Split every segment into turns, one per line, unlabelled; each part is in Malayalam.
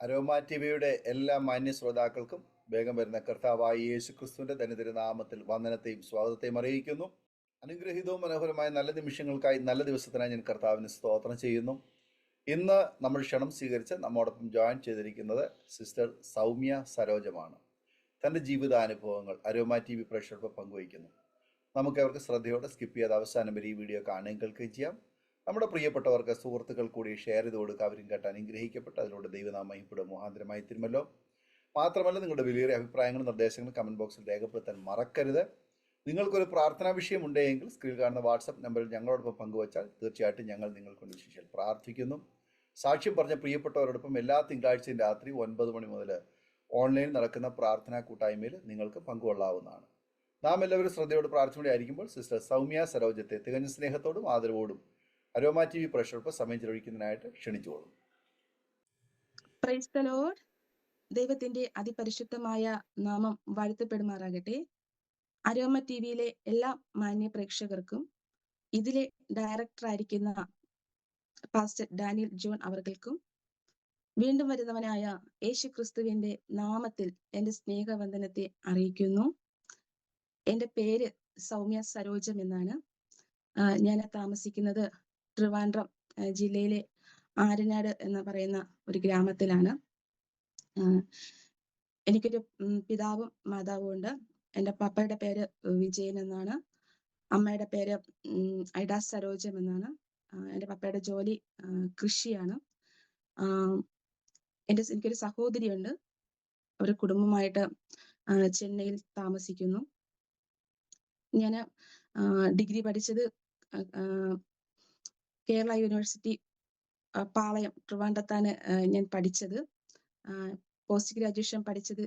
അരോമ ടിവിയുടെ എല്ലാ മാന്യ ശ്രോതാക്കൾക്കും വേഗം വരുന്ന കർത്താവായ യേശു ക്രിസ്തുവിന്റെ ധന്യതിരുനാമത്തിൽ വന്ദനത്തെയും സ്വാഗതത്തെയും അറിയിക്കുന്നു. അനുഗ്രഹീതവും മനോഹരമായ നല്ല നിമിഷങ്ങൾക്കായി നല്ല ദിവസത്തിനായി ഞാൻ കർത്താവിന് സ്തോത്രം ചെയ്യുന്നു. ഇന്ന് നമ്മൾ ക്ഷണം സ്വീകരിച്ച് നമ്മോടൊപ്പം ജോയിൻ ചെയ്തിരിക്കുന്നത് സിസ്റ്റർ സൗമ്യ സരോജമാണ്. തൻ്റെ ജീവിതാനുഭവങ്ങൾ അരോമ ടി വി പ്രേക്ഷകർക്ക് പങ്കുവയ്ക്കുന്നു. നമുക്ക് അവർക്ക് ശ്രദ്ധയോടെ സ്കിപ്പ് ചെയ്യാതെ അവസാനം വരെ ഈ വീഡിയോ കാണുകയും കേൾക്കുകയും ചെയ്യാം. നമ്മുടെ പ്രിയപ്പെട്ടവർക്ക് സുഹൃത്തുക്കൾ കൂടി ഷെയർ ചെയ്ത് കൊടുക്കുക. അവരും കേട്ട് അനുഗ്രഹിക്കപ്പെട്ട് അതിലൂടെ ദൈവനാമം ഇവിടെ മുഖാന്തരമായി തീരുമല്ലോ. മാത്രമല്ല, നിങ്ങളുടെ വലിയ അഭിപ്രായങ്ങളും നിർദ്ദേശങ്ങളും കമൻറ്റ് ബോക്സിൽ രേഖപ്പെടുത്താൻ മറക്കരുത്. നിങ്ങൾക്കൊരു പ്രാർത്ഥനാ വിഷയം ഉണ്ടെങ്കിൽ സ്ക്രീനിൽ കാണുന്ന വാട്സപ്പ് നമ്പറിൽ ഞങ്ങളോടൊപ്പം പങ്കുവച്ചാൽ തീർച്ചയായിട്ടും ഞങ്ങൾ നിങ്ങൾക്കൊണ്ട് വിശേഷം പ്രാർത്ഥിക്കുന്നു. സാക്ഷ്യം പറഞ്ഞ പ്രിയപ്പെട്ടവരോടൊപ്പം എല്ലാ തിങ്കളാഴ്ചയും രാത്രി 9 മണി മുതൽ ഓൺലൈനിൽ നടക്കുന്ന പ്രാർത്ഥനാ കൂട്ടായ്മയിൽ നിങ്ങൾക്ക് പങ്കുകൊള്ളാവുന്നതാണ്. നാം എല്ലാവരും ശ്രദ്ധയോട് പ്രാർത്ഥനയോടെ സിസ്റ്റർ സൗമ്യ സരോജത്തെ തികഞ്ഞ സ്നേഹത്തോടും ആദരവോടും അരോമ ടി വി പ്രേക്ഷകർക്ക് സമയം ചെലവഴിക്കുന്നതിനായിട്ട് ക്ഷണിച്ചുകൊള്ളും.
Praise the lord. ദൈവത്തിന്റെ അതിപരിശുദ്ധമായ നാമം വാഴ്ത്തപ്പെടുമാറാകട്ടെ. അരോമ ടി വിയിലെ എല്ലാ മാന്യ പ്രേക്ഷകർക്കും ഇതിലെ ഡയറക്ടർ ആയിരിക്കുന്ന പാസ്റ്റർ ഡാനിയൽ ജോൺ അവർക്കും വീണ്ടും വരുന്നവനായ യേശു ക്രിസ്തുവിന്റെ നാമത്തിൽ എന്റെ സ്നേഹവന്ദനത്തെ അറിയിക്കുന്നു. എന്റെ പേര് സൗമ്യ സരോജം എന്നാണ്. ഞാൻ താമസിക്കുന്നത് ട്രിവാൻഡ്രം ജില്ലയിലെ ആരനാട് എന്ന് പറയുന്ന ഒരു ഗ്രാമത്തിലാണ്. എനിക്കൊരു പിതാവും മാതാവും ഉണ്ട്. എൻ്റെ പപ്പയുടെ പേര് വിജയൻ എന്നാണ്. അമ്മയുടെ പേര് ഐഡ സരോജം എന്നാണ്. എൻ്റെ പപ്പയുടെ ജോലി കൃഷിയാണ്. എനിക്കൊരു സഹോദരിയുണ്ട്. ഒരു കുടുംബമായിട്ട് ചെന്നൈയിൽ താമസിക്കുന്നു. ഞാൻ ഡിഗ്രി പഠിച്ചത് കേരള യൂണിവേഴ്സിറ്റി പാളയം ട്രിവാൻഡ്രത്താണ് ഞാൻ പഠിച്ചത്. പോസ്റ്റ് ഗ്രാജുവേഷൻ പഠിച്ചത്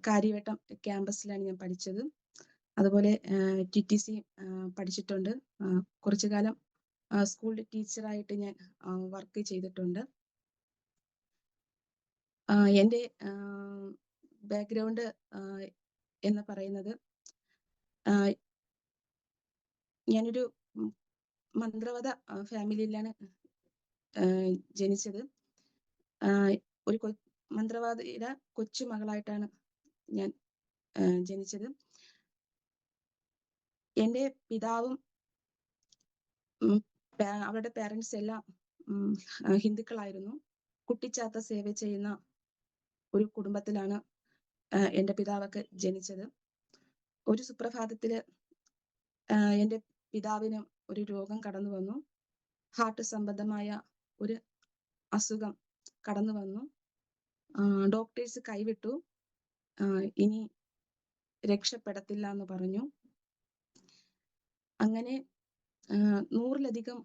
കാര്യവട്ടം ക്യാമ്പസിലാണ് ഞാൻ പഠിച്ചത്. അതുപോലെ TTC പഠിച്ചിട്ടുണ്ട്. കുറച്ചു കാലം സ്കൂൾ ടീച്ചറായിട്ട് ഞാൻ വർക്ക് ചെയ്തിട്ടുണ്ട്. എൻ്റെ ബാക്ക്ഗ്രൗണ്ട് എന്ന് പറയുന്നത്, ഞാനൊരു മന്ത്രവാദ ഫാമിലിയിലാണ് ജനിച്ചത്. ഒരു മന്ത്രവാദിയുടെ കൊച്ചുമകളായിട്ടാണ് ഞാൻ ജനിച്ചത്. എൻ്റെ പിതാവും അവരുടെ പേരൻസ് എല്ലാം ഹിന്ദുക്കളായിരുന്നു. കുട്ടിച്ചാത്ത സേവ ചെയ്യുന്ന ഒരു കുടുംബത്തിലാണ് എൻ്റെ പിതാവൊക്കെ ജനിച്ചത്. ഒരു സുപ്രഭാതത്തില് എൻ്റെ പിതാവിന് ഒരു രോഗം കടന്നു വന്നു. ഹാർട്ട് സംബന്ധമായ ഒരു അസുഖം കടന്നു വന്നു. ഡോക്ടേഴ്സ് കൈവിട്ടു. ഇനി രക്ഷപ്പെടത്തില്ല എന്ന് പറഞ്ഞു. അങ്ങനെ 100-ലധികം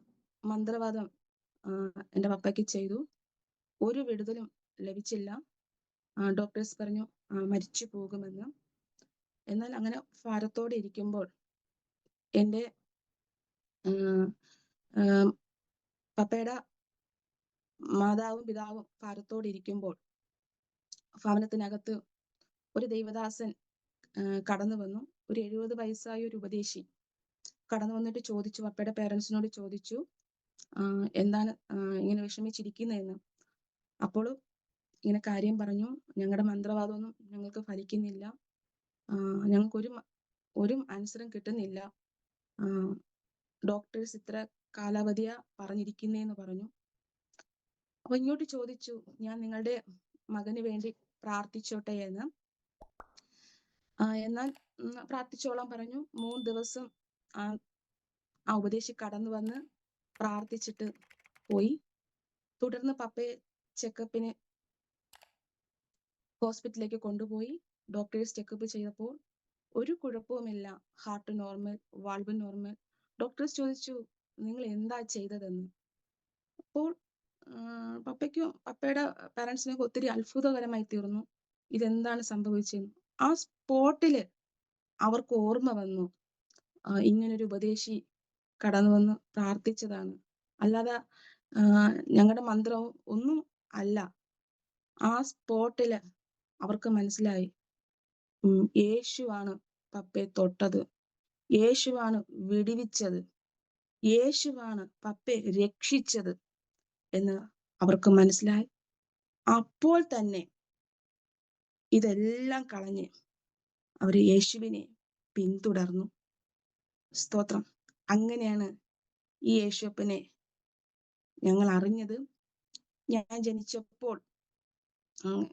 മന്ത്രവാദം എൻ്റെ പപ്പയ്ക്ക് ചെയ്തു. ഒരു വിടുതലും ലഭിച്ചില്ല. ഡോക്ടേഴ്സ് പറഞ്ഞു മരിച്ചു പോകുമെന്ന്. എന്നാൽ അങ്ങനെ ഭാരത്തോടെ ഇരിക്കുമ്പോൾ എൻ്റെ പപ്പയുടെ മാതാവും പിതാവും ഭാരത്തോടെ ഇരിക്കുമ്പോൾ ഭവനത്തിനകത്ത് ഒരു ദൈവദാസൻ കടന്നു വന്നു. ഒരു 70 വയസ്സായ ഒരു ഉപദേശി കടന്നു വന്നിട്ട് ചോദിച്ചു, പപ്പയുടെ പേരൻസിനോട് ചോദിച്ചു, എന്താണ് ഇങ്ങനെ വിഷമിച്ചിരിക്കുന്നതെന്ന്. അപ്പോൾ ഇങ്ങനെ കാര്യം പറഞ്ഞു, ഞങ്ങളുടെ മന്ത്രവാദമൊന്നും ഞങ്ങൾക്ക് ഫലിക്കുന്നില്ല, ഞങ്ങൾക്ക് ഒരു ആൻസറും കിട്ടുന്നില്ല, ഡോക്ടേഴ്സ് ഇത്ര കാലാവധിയാ പറഞ്ഞിരിക്കുന്നേന്ന് പറഞ്ഞു. അപ്പൊ ഇങ്ങോട്ട് ചോദിച്ചു, ഞാൻ നിങ്ങളുടെ മകന് വേണ്ടി പ്രാർത്ഥിച്ചോട്ടെ എന്ന്. എന്നാൽ പ്രാർത്ഥിച്ചോളാൻ പറഞ്ഞു. 3 ദിവസം ആ ഉപദേശി കടന്നു വന്ന് പ്രാർത്ഥിച്ചിട്ട് പോയി. തുടർന്ന് പപ്പയെ ചെക്കപ്പിന് ഹോസ്പിറ്റലിലേക്ക് കൊണ്ടുപോയി. ഡോക്ടേഴ്സ് ചെക്കപ്പ് ചെയ്തപ്പോൾ ഒരു കുഴപ്പവുമില്ല, heart normal, valve normal. Doctors ചോദിച്ചു, നിങ്ങൾ എന്താ ചെയ്തതെന്ന്. അപ്പോൾ പപ്പയുടെ പാരൻസിനൊക്കെ ഒത്തിരി അത്ഭുതകരമായി തീർന്നു. ഇതെന്താണ് സംഭവിച്ചതെന്ന്. ആ സ്പോട്ടില് അവർക്ക് ഓർമ്മ വന്നു, ഇങ്ങനൊരു ഉപദേശി കടന്നു വന്ന് പ്രാർത്ഥിച്ചതാണ്, അല്ലാതെ ഞങ്ങളുടെ മന്ത്രവും ഒന്നും അല്ല. ആ സ്പോട്ടില് അവർക്ക് മനസ്സിലായി, യേശുവാണ് പപ്പയെ തൊട്ടത്, യേശുവാണ് വിടിവിച്ചത്, യേശുവാണ് പപ്പയെ രക്ഷിച്ചത് എന്ന് അവർക്ക് മനസ്സിലായി. അപ്പോൾ തന്നെ ഇതെല്ലാം കളഞ്ഞ് അവര് യേശുവിനെ പിന്തുടർന്നു. സ്തോത്രം. അങ്ങനെയാണ് ഈ യേശുപ്പനെ ഞങ്ങൾ അറിഞ്ഞത്. ഞാൻ ജനിച്ചപ്പോൾ ഉം,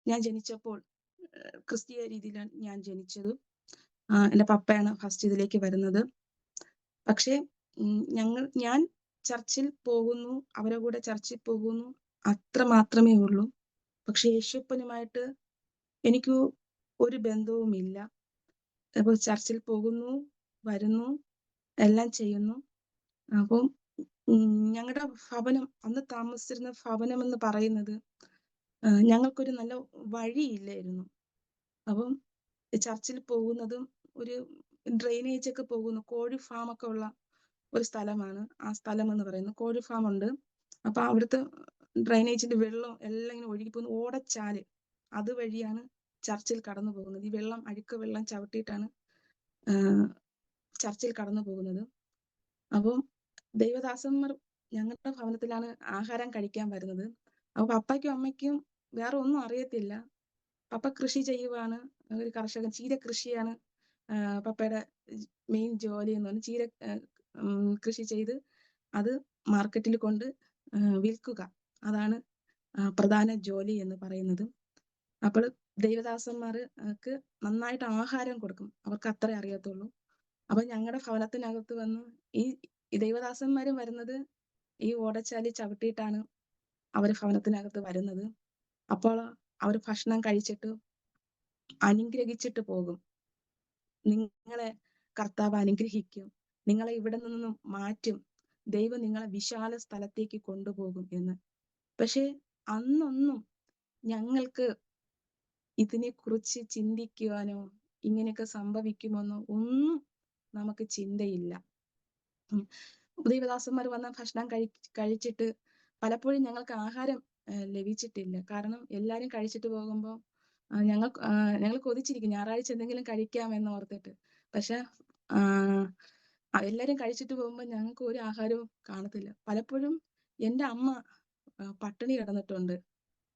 ഞാൻ ജനിച്ചപ്പോൾ ക്രിസ്തീയ രീതിയിലാണ് ഞാൻ ജനിച്ചത്. എൻ്റെ പപ്പയാണ് ഫസ്റ്റ് ഇതിലേക്ക് വരുന്നത്. പക്ഷേ ഞാൻ ചർച്ചിൽ പോകുന്നു, അവരെ കൂടെ ചർച്ചിൽ പോകുന്നു, അത്ര മാത്രമേ ഉള്ളൂ. പക്ഷെ യേശുപ്പനുമായിട്ട് എനിക്ക് ഒരു ബന്ധവുമില്ല. അപ്പോൾ ചർച്ചിൽ പോകുന്നു, വരുന്നു, എല്ലാം ചെയ്യുന്നു. അപ്പം ഞങ്ങളുടെ ഭവനം, അന്ന് താമസിച്ചിരുന്ന ഭവനം എന്ന് പറയുന്നത് ഞങ്ങൾക്കൊരു നല്ല വഴിയില്ലായിരുന്നു. അപ്പം ചർച്ചിൽ പോകുന്നതും ഒരു ഡ്രെയിനേജ് ഒക്കെ പോകുന്നു, കോഴി ഫാം ഒക്കെ ഉള്ള ഒരു സ്ഥലമാണ് ആ സ്ഥലം എന്ന് പറയുന്നത്. കോഴി ഫാം ഉണ്ട്. അപ്പൊ അവിടുത്തെ ഡ്രെയിനേജിന്റെ വെള്ളം എല്ലാം ഇങ്ങനെ ഒഴുകി പോകുന്നു. ഓടച്ചാല് അതുവഴിയാണ് ചർച്ചിൽ കടന്നു പോകുന്നത്. ഈ വെള്ളം, അഴുക്ക് വെള്ളം ചവിട്ടിയിട്ടാണ് ചർച്ചിൽ കടന്നു പോകുന്നത്. അപ്പം ദൈവദാസന്മാർ ഞങ്ങളുടെ ഭവനത്തിലാണ് ആഹാരം കഴിക്കാൻ വരുന്നത്. അപ്പൊ പപ്പയ്ക്കും അമ്മയ്ക്കും വേറെ ഒന്നും അറിയത്തില്ല. പപ്പ കൃഷി ചെയ്യുവാണ്, ഒരു കർഷകൻ. ചീര കൃഷിയാണ് പപ്പയുടെ മെയിൻ ജോലി എന്ന് പറഞ്ഞാൽ ചീര കൃഷി ചെയ്ത് അത് മാർക്കറ്റിൽ കൊണ്ട് വിൽക്കുക. അതാണ് പ്രധാന ജോലി എന്ന് പറയുന്നത്. അപ്പോൾ ദൈവദാസന്മാർക്ക് നന്നായിട്ട് ആഹാരം കൊടുക്കും, അവർക്ക് അത്രേ അറിയത്തുള്ളൂ. അപ്പൊ ഞങ്ങളുടെ ഭവനത്തിനകത്ത് വന്ന് ഈ ദൈവദാസന്മാരും വരുന്നത് ഈ ഓടച്ചാലി ചവിട്ടിയിട്ടാണ് അവർ ഭവനത്തിനകത്ത് വരുന്നത്. അപ്പോൾ അവർ ഭക്ഷണം കഴിച്ചിട്ട് അനുഗ്രഹിച്ചിട്ട് പോകും. നിങ്ങളെ കർത്താവ് അനുഗ്രഹിക്കും, നിങ്ങളെ ഇവിടെ നിന്നും മാറ്റും, ദൈവം നിങ്ങളെ വിശാല സ്ഥലത്തേക്ക് കൊണ്ടുപോകും എന്ന്. പക്ഷെ അന്നൊന്നും ഞങ്ങൾക്ക് ഇതിനെക്കുറിച്ച് ചിന്തിക്കുവാനോ ഇങ്ങനെയൊക്കെ സംഭവിക്കുമെന്നോ ഒന്നും നമുക്ക് ചിന്തയില്ല. ദൈവദാസന്മാർ വന്ന ഭക്ഷണം കഴിച്ചിട്ട് പലപ്പോഴും ഞങ്ങൾക്ക് ആഹാരം ലഭിച്ചിട്ടില്ല. കാരണം എല്ലാരും കഴിച്ചിട്ട് പോകുമ്പോൾ ഞങ്ങൾ കൊതിച്ചിരിക്കും ഞായറാഴ്ച എന്തെങ്കിലും കഴിക്കാമെന്ന് ഓർത്തിട്ട്. പക്ഷെ എല്ലാരും കഴിച്ചിട്ട് പോകുമ്പോൾ ഞങ്ങൾക്ക് ഒരു ആഹാരവും കാണത്തില്ല. പലപ്പോഴും എൻ്റെ അമ്മ പട്ടിണി കിടന്നിട്ടുണ്ട്.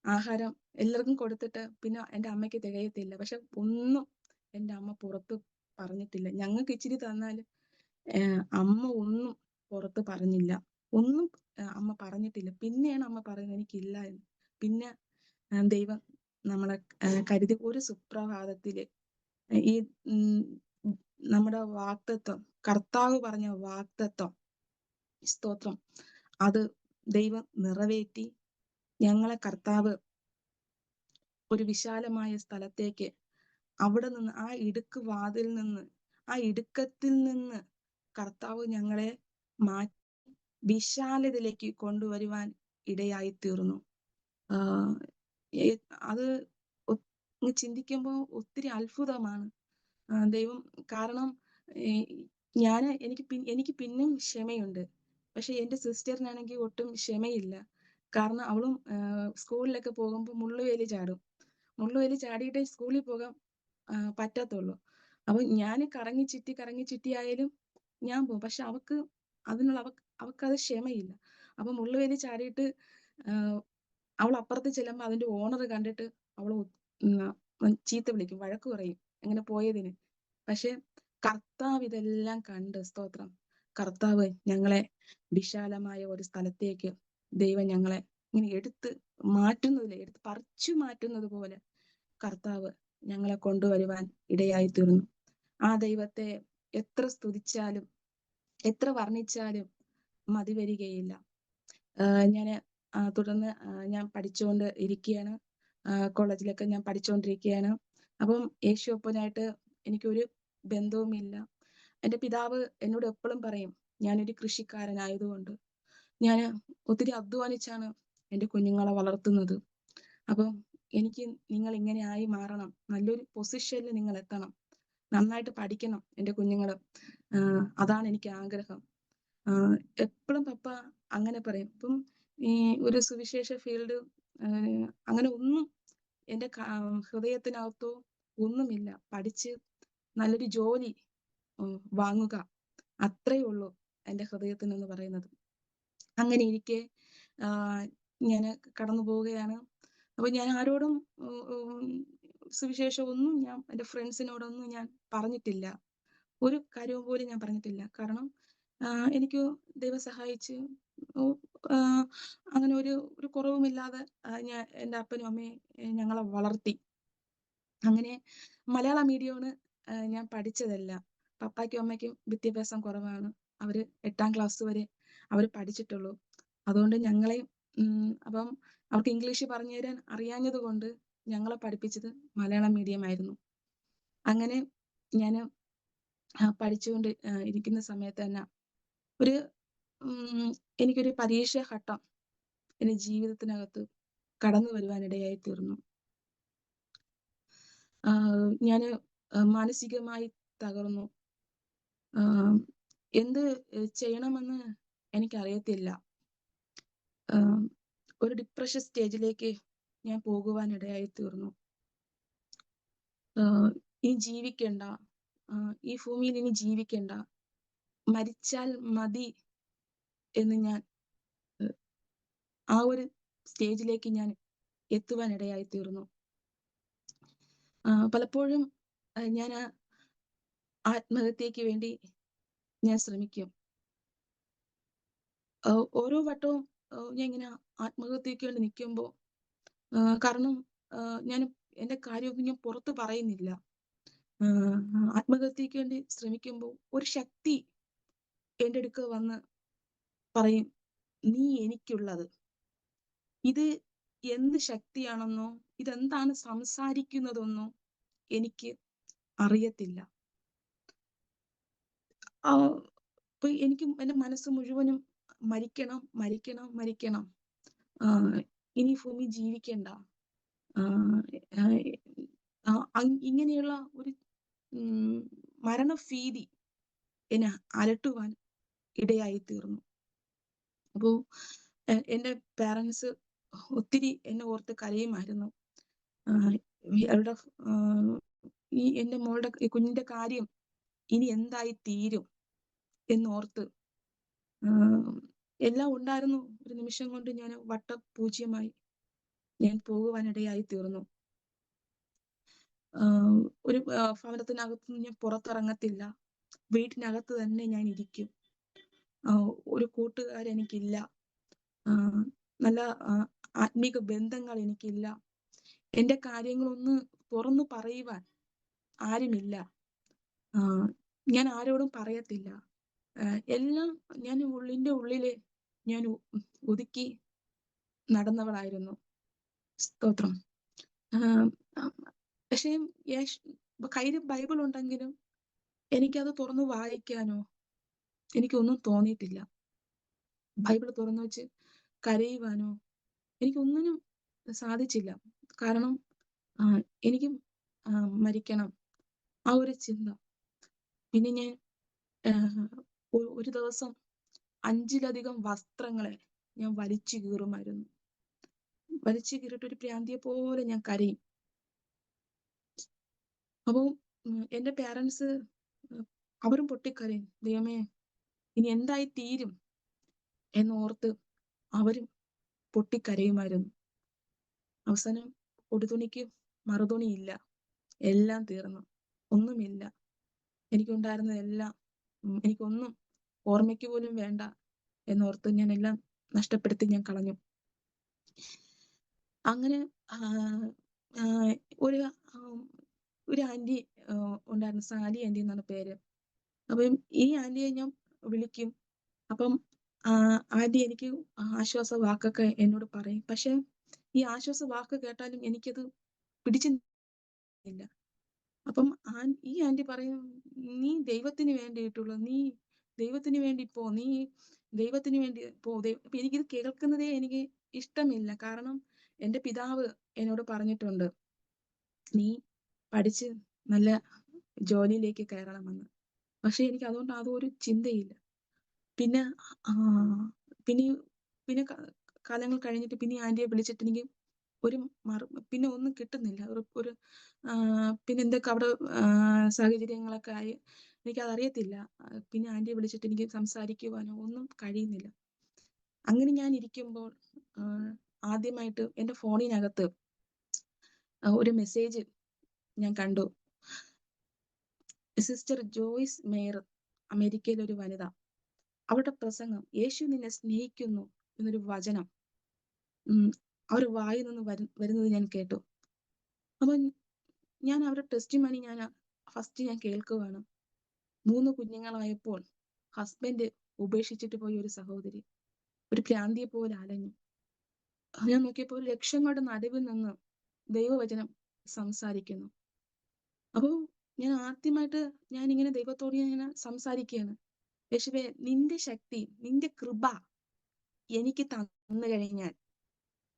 ആഹാരം എല്ലാവർക്കും കൊടുത്തിട്ട് പിന്നെ എൻ്റെ അമ്മയ്ക്ക് തികയത്തില്ല. പക്ഷെ ഒന്നും എൻ്റെ അമ്മ പുറത്ത് പറഞ്ഞിട്ടില്ല. ഞങ്ങൾക്ക് ഇച്ചിരി തന്നാലും അമ്മ ഒന്നും പുറത്ത് പറഞ്ഞില്ല. ഒന്നും അമ്മ പറഞ്ഞിട്ടില്ല. പിന്നെയാണ് അമ്മ പറയുന്നത് എനിക്കില്ല എന്ന്. പിന്നെ ദൈവം നമ്മളെ കരുതി ഒരു സുപ്രഭാതത്തില് ഈ നമ്മുടെ വാഗ്ദത്തം, കർത്താവ് പറഞ്ഞ വാഗ്ദത്തം, സ്തോത്രം, അത് ദൈവം നിറവേറ്റി. ഞങ്ങളെ കർത്താവ് ഒരു വിശാലമായ സ്ഥലത്തേക്ക്, അവിടെ നിന്ന് ആ ഇടുക്ക് വാതിൽ നിന്ന്, ആ ഇടുക്കത്തിൽ നിന്ന് കർത്താവ് ഞങ്ങളെ മാറ്റി വിശാലതയിലേക്ക് കൊണ്ടുവരുവാൻ ഇടയായി തീർന്നു. അത് ചിന്തിക്കുമ്പോൾ ഒത്തിരി അത്ഭുതമാണ് ദൈവം. കാരണം എനിക്ക് പിന്നെയും ക്ഷമയുണ്ട്. പക്ഷെ എൻ്റെ സിസ്റ്ററിനാണെങ്കിൽ ഒട്ടും ക്ഷമയില്ല. കാരണം അവളും സ്കൂളിലൊക്കെ പോകുമ്പോൾ മുള്ളുവേലി ചാടും. മുള്ളുവേലി ചാടിയിട്ടേ സ്കൂളിൽ പോകാൻ പറ്റത്തുള്ളൂ. അപ്പൊ ഞാൻ കറങ്ങി ചുറ്റി ആയാലും ഞാൻ പോകും. പക്ഷെ അവക്കത് ക്ഷമയില്ല. അപ്പൊ മുള്ളുവേലി ചാടിയിട്ട് അവൾ അപ്പുറത്ത് ചെല്ലുമ്പോൾ അതിന്റെ ഓണർ കണ്ടിട്ട് അവൾ ചീത്ത വിളിക്കും, വഴക്ക് പറയും അങ്ങനെ പോയതിന്. പക്ഷെ കർത്താവ് ഇതെല്ലാം കണ്ട്, സ്തോത്രം, കർത്താവ് ഞങ്ങളെ വിശാലമായ ഒരു സ്ഥലത്തേക്ക് ദൈവം ഞങ്ങളെ ഇങ്ങനെ എടുത്ത് പറിച്ചു മാറ്റുന്നത് പോലെ കർത്താവ് ഞങ്ങളെ കൊണ്ടുവരുവാൻ ഇടയായി തീർന്നു. ആ ദൈവത്തെ എത്ര സ്തുതിച്ചാലും എത്ര വർണ്ണിച്ചാലും മതി വരികയില്ല. തുടർന്ന് ഞാൻ പഠിച്ചുകൊണ്ട് ഇരിക്കുകയാണ്. കോളേജിലൊക്കെ ഞാൻ പഠിച്ചുകൊണ്ടിരിക്കുകയാണ്. അപ്പം യേശുവപ്പനായിട്ട് എനിക്കൊരു ബന്ധവുമില്ല. എൻ്റെ പിതാവ് എന്നോട് എപ്പോഴും പറയും, ഞാനൊരു കൃഷിക്കാരനായതുകൊണ്ട് ഞാൻ ഒത്തിരി അധ്വാനിച്ചാണ് എൻ്റെ കുഞ്ഞുങ്ങളെ വളർത്തുന്നത്. അപ്പം എനിക്ക് നിങ്ങൾ ഇങ്ങനെ ആയി മാറണം, നല്ലൊരു പൊസിഷനിൽ നിങ്ങൾ എത്തണം, നന്നായിട്ട് പഠിക്കണം എൻ്റെ കുഞ്ഞുങ്ങൾ, അതാണ് എനിക്ക് ആഗ്രഹം. എപ്പോഴും പപ്പ അങ്ങനെ പറയും. ഇപ്പം ഈ ഒരു സുവിശേഷ ഫീൽഡ് അങ്ങനെ ഒന്നും എൻ്റെ ഹൃദയത്തിനകത്തോ ഒന്നുമില്ല. പഠിച്ച് നല്ലൊരു ജോലി വാങ്ങുക, അത്രയേ ഉള്ളൂ എൻ്റെ ഹൃദയത്തിനെന്ന് പറയുന്നത്. അങ്ങനെ ഇരിക്കെ ഞാൻ കടന്നു പോവുകയാണ്. അപ്പൊ ഞാൻ ആരോടും സുവിശേഷം ഒന്നും ഞാൻ എൻ്റെ ഫ്രണ്ട്സിനോടൊന്നും ഞാൻ പറഞ്ഞിട്ടില്ല. ഒരു കാര്യവും പോലും ഞാൻ പറഞ്ഞിട്ടില്ല. കാരണം എനിക്ക് ദൈവം സഹായിച്ച് ഉ ആഹ് അങ്ങനെ ഒരു കുറവുമില്ലാതെ ഞാൻ എൻ്റെ അപ്പനും അമ്മയും ഞങ്ങളെ വളർത്തി. അങ്ങനെ മലയാളം മീഡിയമാണ് ഞാൻ പഠിച്ചതെല്ലാം. പപ്പായ്ക്കും അമ്മയ്ക്കും വിദ്യാഭ്യാസം കുറവാണ്. അവര് 8ാം ക്ലാസ് വരെ അവര് പഠിച്ചിട്ടുള്ളൂ. അതുകൊണ്ട് ഞങ്ങളെയും അപ്പം അവർക്ക് ഇംഗ്ലീഷ് പറഞ്ഞു തരാൻ അറിയാഞ്ഞത് കൊണ്ട് ഞങ്ങളെ പഠിപ്പിച്ചത് മലയാളം മീഡിയം ആയിരുന്നു. അങ്ങനെ ഞാന് പഠിച്ചുകൊണ്ട് ഇരിക്കുന്ന സമയത്ത് തന്നെ ഒരു എനിക്കൊരു പരീക്ഷ ഘട്ടം എൻ്റെ ജീവിതത്തിനകത്ത് കടന്നു വരുവാനിടയായി തീർന്നു. ഞാന് മാനസികമായി തകർന്നു. എന്ത് ചെയ്യണമെന്ന് എനിക്കറിയത്തില്ല. ഒരു ഡിപ്രഷൻ സ്റ്റേജിലേക്ക് ഞാൻ പോകുവാനിടയായി തീർന്നു. ഇനി ജീവിക്കണ്ട, ഈ ഭൂമിയിൽ ഇനി ജീവിക്കണ്ട, മരിച്ചാൽ മതി എന്ന് ഞാൻ ആ ഒരു സ്റ്റേജിലേക്ക് ഞാൻ എത്തുവാനിടയായി തീർന്നു. പലപ്പോഴും ഞാൻ ആത്മഹത്യക്ക് വേണ്ടി ഞാൻ ശ്രമിക്കും. ഓരോ വട്ടവും ഞാൻ ഇങ്ങനെ ആത്മഹത്യക്ക് വേണ്ടി നിൽക്കുമ്പോൾ കാരണം ഞാൻ എൻ്റെ കാര്യമൊന്നും ഞാൻ പുറത്ത് പറയുന്നില്ല. ആത്മഹത്യക്ക് വേണ്ടി ശ്രമിക്കുമ്പോൾ ഒരു ശക്തി എൻ്റെ അടുക്കൽ വന്ന് പറയും, നീ എനിക്കുള്ളത്. ഇത് എന്ത് ശക്തിയാണെന്നോ ഇതെന്താണ് സംസാരിക്കുന്നതെന്നോ എനിക്ക് അറിയത്തില്ല. അപ്പൊ എനിക്ക് എൻ്റെ മനസ്സ് മുഴുവനും മരിക്കണം, മരിക്കണം, മരിക്കണം. ഇനി ഭൂമി ജീവിക്കണ്ട. ഇങ്ങനെയുള്ള ഒരു മരണഭീതി എന്നെ അലട്ടുവാൻ ഇടയായി തീർന്നു. അപ്പോ എൻ്റെ പാരൻസ് ഒത്തിരി എന്നെ ഓർത്ത് കരയുമായിരുന്നു. അവരുടെ ഈ എൻ്റെ മോളുടെ കുഞ്ഞിന്റെ കാര്യം ഇനി എന്തായി തീരും എന്നോർത്ത് എല്ലാം ഉണ്ടായിരുന്നു. ഒരു നിമിഷം കൊണ്ട് ഞാൻ വട്ടപൂജ്യമായി ഞാൻ പോകുവാനിടയായി തീർന്നു. ഒരു ഭവനത്തിനകത്ത് ഞാൻ പുറത്തിറങ്ങത്തില്ല. വീട്ടിനകത്ത് തന്നെ ഞാൻ ഇരിക്കും. ഒരു കൂട്ടുകാരെനിക്കില്ല. നല്ല ആത്മീക ബന്ധങ്ങൾ എനിക്കില്ല. എൻ്റെ കാര്യങ്ങളൊന്ന് തുറന്നു പറയുവാൻ ആരുമില്ല. ഞാൻ ആരോടും പറയത്തില്ല. എല്ലാം ഞാൻ ഉള്ളിൻ്റെ ഉള്ളില് ഞാൻ ഒതുക്കി നടന്നവളായിരുന്നു. സ്തോത്രം. പക്ഷേ കയ്യിൽ ബൈബിൾ ഉണ്ടെങ്കിലും എനിക്കത് തുറന്ന് വായിക്കാനോ എനിക്കൊന്നും തോന്നിയിട്ടില്ല. ബൈബിൾ തുറന്നു വെച്ച് കരയുവാനോ എനിക്കൊന്നിനും സാധിച്ചില്ല. കാരണം എനിക്ക് മരിക്കണം ആ ഒരു ചിന്ത. പിന്നെ ഞാൻ ഒരു ദിവസം 5ലധികം വസ്ത്രങ്ങളെ ഞാൻ വലിച്ചു കീറുമായിരുന്നു. വലിച്ചു കീറിയിട്ട് ഒരു പ്രാന്തിയെ പോലെ ഞാൻ കരയും. അപ്പോൾ എൻ്റെ പാരൻസ് അവരും പൊട്ടിക്കരയും. ദൈവമേ ഇനി എന്തായി തീരും എന്നോർത്ത് അവരും പൊട്ടിക്കരയുമായിരുന്നു. അവസാനം ഉടുതുണിക്ക് മറുതുണിയില്ല. എല്ലാം തീർന്നു. ഒന്നുമില്ല. എനിക്കുണ്ടായിരുന്നതെല്ലാം എനിക്കൊന്നും ഓർമ്മയ്ക്ക് പോലും വേണ്ട എന്നോർത്ത് ഞാൻ എല്ലാം നഷ്ടപ്പെടുത്തി ഞാൻ കളഞ്ഞു. അങ്ങനെ ഒരു ആന്റി ഉണ്ടായിരുന്നു. സാലി ആന്റി എന്നാണ് പേര്. അപ്പം ഈ ആന്റിയെ ഞാൻ വിളിക്കും. അപ്പം ആന്റി എനിക്ക് ആശ്വാസ വാക്കൊക്കെ എന്നോട് പറയും. പക്ഷെ ഈ ആശ്വാസ വാക്ക് കേട്ടാലും എനിക്കത് പിടിച്ചില്ല. അപ്പം ഈ ആന്റി പറയും, നീ ദൈവത്തിന് വേണ്ടിയിട്ടുള്ള, നീ ദൈവത്തിന് വേണ്ടി പോ, നീ ദൈവത്തിന് വേണ്ടി പോ. അപ്പൊ എനിക്കിത് കേൾക്കുന്നതേ എനിക്ക് ഇഷ്ടമില്ല. കാരണം എൻ്റെ പിതാവ് എന്നോട് പറഞ്ഞിട്ടുണ്ട്, നീ പഠിച്ച് നല്ല ജോലിയിലേക്ക് കയറണമെന്ന്. പക്ഷെ എനിക്ക് അതുകൊണ്ട് അതൊരു ചിന്തയില്ല. പിന്നെ പിന്നെ പിന്നെ കാലങ്ങൾ കഴിഞ്ഞിട്ട് പിന്നെ ആന്റിയെ വിളിച്ചിട്ട് എനിക്ക് പിന്നെ ഒന്നും കിട്ടുന്നില്ല. ഒരു പിന്നെ എന്തൊക്കെ അവിടെ സാഹചര്യങ്ങളൊക്കെ ആയി എനിക്കതറിയത്തില്ല. പിന്നെ ആന്റിയെ വിളിച്ചിട്ട് എനിക്ക് സംസാരിക്കുവാനോ ഒന്നും കഴിയുന്നില്ല. അങ്ങനെ ഞാൻ ഇരിക്കുമ്പോൾ ആദ്യമായിട്ട് എൻ്റെ ഫോണിനകത്ത് ഒരു മെസ്സേജ് ഞാൻ കണ്ടു. സിസ്റ്റർ ജോയ്സ് മേയർ, അമേരിക്കയിലെ ഒരു വനിത, അവരുടെ പ്രസംഗം യേശു നിന്നെ സ്നേഹിക്കുന്നു എന്നൊരു വചനം അവരുടെ വായിൽ നിന്ന് വരുന്നത് ഞാൻ കേട്ടു. അപ്പൊ ഞാൻ അവരുടെ ടെസ്റ്റിമണി ഫസ്റ്റ് ഞാൻ കേൾക്കുവാണ്. 3 കുഞ്ഞുങ്ങളായപ്പോൾ ഹസ്ബൻഡ് ഉപേക്ഷിച്ചിട്ട് പോയ ഒരു സഹോദരി ഒരു ഭ്രാന്തിയെ പോലെ അലഞ്ഞു. ഞാൻ നോക്കിയപ്പോൾ ലക്ഷങ്ങളുടെ നടുവിൽ നിന്ന് ദൈവവചനം സംസാരിക്കുന്നു. അപ്പോ ഞാൻ ആദ്യമായിട്ട് ഞാൻ ഇങ്ങനെ ദൈവത്തോട് ഇങ്ങനെ സംസാരിക്കുകയാണ്. യേശുവേ, നിന്റെ ശക്തി, നിന്റെ കൃപ എനിക്ക് തന്നു കഴിഞ്ഞാൽ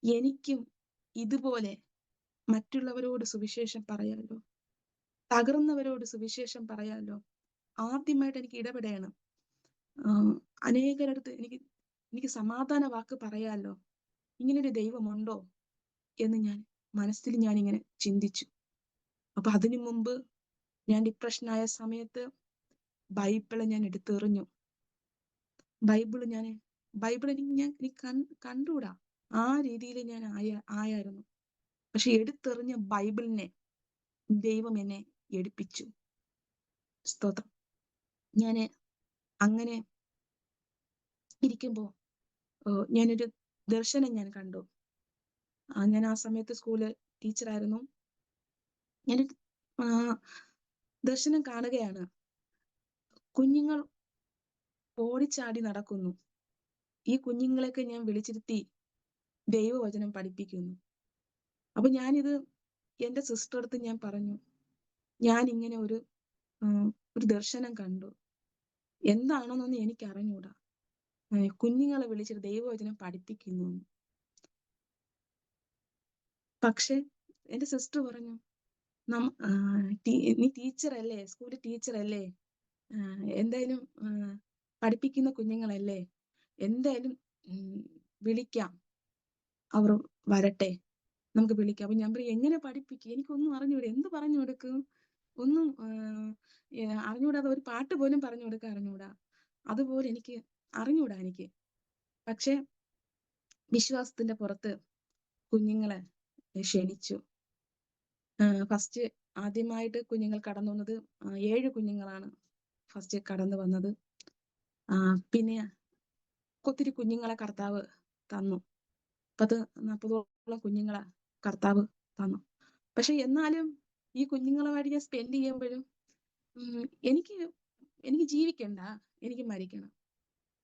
എനിക്കും ഇതുപോലെ മറ്റുള്ളവരോട് സുവിശേഷം പറയാലോ, തകർന്നവരോട് സുവിശേഷം പറയാലോ. ആദ്യമായിട്ട് എനിക്ക് ഇടപെടണം. അനേകരടുത്ത് എനിക്ക് സമാധാന വാക്ക് പറയാലോ. ഇങ്ങനൊരു ദൈവമുണ്ടോ എന്ന് മനസ്സിൽ ഞാനിങ്ങനെ ചിന്തിച്ചു. അപ്പൊ അതിനു മുമ്പ് ഞാൻ ഡിപ്രഷനായ സമയത്ത് ബൈബിള് ഞാൻ എടുത്തെറിഞ്ഞു. ബൈബിൾ എനിക്ക് കണ്ടുകൂടാ, ആ രീതിയിൽ ഞാൻ ആയായിരുന്നു. പക്ഷെ എടുത്തെറിഞ്ഞ ബൈബിളിനെ ദൈവം എന്നെ എടുപ്പിച്ചു. സ്തോത്രം. ഞാന് അങ്ങനെ ഇരിക്കുമ്പോ ഞാനൊരു ദർശനം ഞാൻ കണ്ടു. ഞാൻ ആ സമയത്ത് സ്കൂളിൽ ടീച്ചറായിരുന്നു. ഞാൻ ദർശനം കാണുകയാണ്. കുഞ്ഞുങ്ങൾ ഓടിച്ചാടി നടക്കുന്നു. ഈ കുഞ്ഞുങ്ങളെയൊക്കെ ഞാൻ വിളിച്ചിരുത്തി ദൈവവചനം പഠിപ്പിക്കുന്നു. അപ്പൊ ഞാനിത് എന്റെ സിസ്റ്റർ അടുത്ത് ഞാൻ പറഞ്ഞു, ഞാൻ ഇങ്ങനെ ഒരു ദർശനം കണ്ടു. എന്താണെന്നൊന്നും എനിക്ക് അറിഞ്ഞൂടാ. കുഞ്ഞുങ്ങളെ വിളിച്ചിട്ട് ദൈവവചനം പഠിപ്പിക്കുന്നു. പക്ഷെ എന്റെ സിസ്റ്റർ പറഞ്ഞു, നീ ടീച്ചറല്ലേ, സ്കൂളിൽ ടീച്ചറല്ലേ, എന്തായാലും പഠിപ്പിക്കുന്ന കുഞ്ഞുങ്ങളല്ലേ, എന്തായാലും വിളിക്കാം, അവർ വരട്ടെ, നമുക്ക് വിളിക്കാം. അപ്പൊ ഞാൻ പറയും, എങ്ങനെ പഠിപ്പിക്കും, എനിക്കൊന്നും അറിഞ്ഞൂടാ, എന്ത് പറഞ്ഞു കൊടുക്കും, ഒന്നും അറിഞ്ഞൂടാതെ ഒരു പാട്ട് പോലും പറഞ്ഞു കൊടുക്കാൻ അറിഞ്ഞൂടാ. അതുപോലെ എനിക്ക് അറിഞ്ഞൂടാ എനിക്ക്. പക്ഷെ വിശ്വാസത്തിന്റെ പുറത്ത് കുഞ്ഞുങ്ങളെ ക്ഷണിച്ചു. ഫസ്റ്റ് ആദ്യമായിട്ട് കുഞ്ഞുങ്ങൾ കടന്നു വന്നത് 7 കുഞ്ഞുങ്ങളാണ് ഫസ്റ്റ് കടന്നു വന്നത്. പിന്നെ ഒത്തിരി കുഞ്ഞുങ്ങളെ കർത്താവ് തന്നു. 40-40ഓളം കുഞ്ഞുങ്ങളെ കർത്താവ് തന്നു. പക്ഷെ എന്നാലും ഈ കുഞ്ഞുങ്ങളുമായിട്ട് ഞാൻ സ്പെൻഡ് ചെയ്യുമ്പോഴും എനിക്ക് ജീവിക്കണ്ട, എനിക്ക് മരിക്കണം,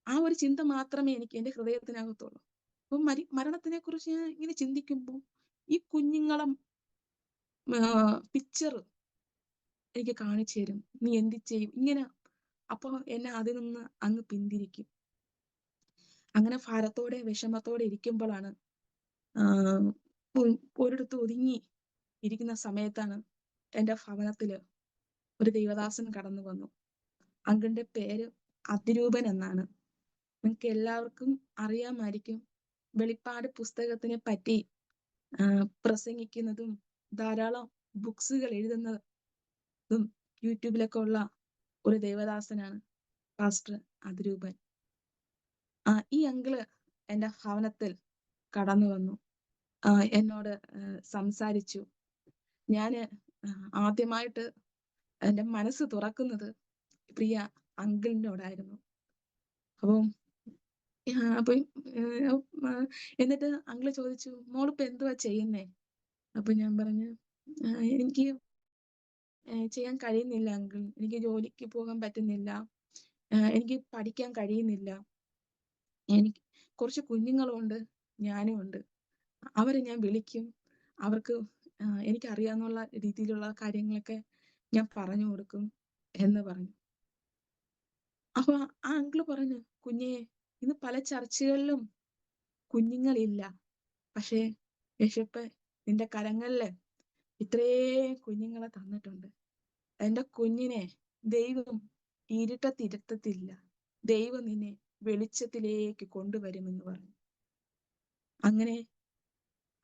ആ ഒരു ചിന്ത മാത്രമേ എനിക്ക് എന്റെ ഹൃദയത്തിനകത്തുള്ളൂ. അപ്പൊ മരണത്തിനെ കുറിച്ച് ഞാൻ ഇങ്ങനെ ചിന്തിക്കുമ്പോൾ ഈ കുഞ്ഞുങ്ങളെ പിക്ചർ എനിക്ക് കാണിച്ചു തരും, നീ എന്ത് ചെയ്യും ഇങ്ങനെ. അപ്പൊ എന്നെ അതിൽ നിന്ന് അങ്ങ് പിന്തിരിക്കും. അങ്ങനെ ഭാരത്തോടെ വിഷമത്തോടെ ഇരിക്കുമ്പോഴാണ് ഒരിടത്ത് ഒതുങ്ങി ഇരിക്കുന്ന സമയത്താണ് എന്റെ ഭവനത്തില് ഒരു ദൈവദാസൻ കടന്നു വന്നു. അങ്കിളിന്റെ പേര് അതിരൂപൻ എന്നാണ്. നിങ്ങൾക്ക് എല്ലാവർക്കും അറിയാമായിരിക്കും. വെളിപ്പാട് പുസ്തകത്തിനെ പറ്റി പ്രസംഗിക്കുന്നതും ധാരാളം ബുക്സുകൾ എഴുതുന്നതും യൂട്യൂബിലൊക്കെ ഉള്ള ഒരു ദേവദാസനാണ് പാസ്റ്റർ അതിരൂപൻ. ഈ അങ്കിള് എന്റെ ഭവനത്തിൽ കടന്നു വന്നു, എന്നോട് സംസാരിച്ചു. ഞാന് ആദ്യമായിട്ട് എന്റെ മനസ്സ് തുറക്കുന്നത് പ്രിയ അങ്കിളിനോടായിരുന്നു. അപ്പൊ എന്നിട്ട് അങ്കിള് ചോദിച്ചു, മോളിപ്പോ എന്തുവാ ചെയ്യുന്നേ? അപ്പൊ ഞാൻ പറഞ്ഞു, എനിക്ക് ചെയ്യാൻ കഴിയുന്നില്ല അങ്കിൾ, എനിക്ക് ജോലിക്ക് പോകാൻ പറ്റുന്നില്ല, എനിക്ക് പഠിക്കാൻ കഴിയുന്നില്ല, എനിക്ക് കുറച്ച് കുഞ്ഞുങ്ങളുണ്ട്, ഞാനും ഉണ്ട്, അവരെ ഞാൻ വിളിക്കും, അവർക്ക് എനിക്കറിയാവുന്ന രീതിയിലുള്ള കാര്യങ്ങളൊക്കെ ഞാൻ പറഞ്ഞു കൊടുക്കും എന്ന് പറഞ്ഞു. അപ്പൊ ആ അങ്കിള് പറഞ്ഞു, കുഞ്ഞേ, ഇന്ന് പല ചർച്ചകളിലും കുഞ്ഞുങ്ങളില്ല, പക്ഷേ യേശുപ്പ നിന്റെ കരങ്ങളില് ഇത്രയും കുഞ്ഞുങ്ങളെ തന്നിട്ടുണ്ട്. എന്റെ കുഞ്ഞിനെ ദൈവം ഇരുട്ടത്തിരുത്തത്തില്ല, ദൈവം നിന്നെ വെളിച്ചത്തിലേക്ക് കൊണ്ടുവരുമെന്ന് പറഞ്ഞു. അങ്ങനെ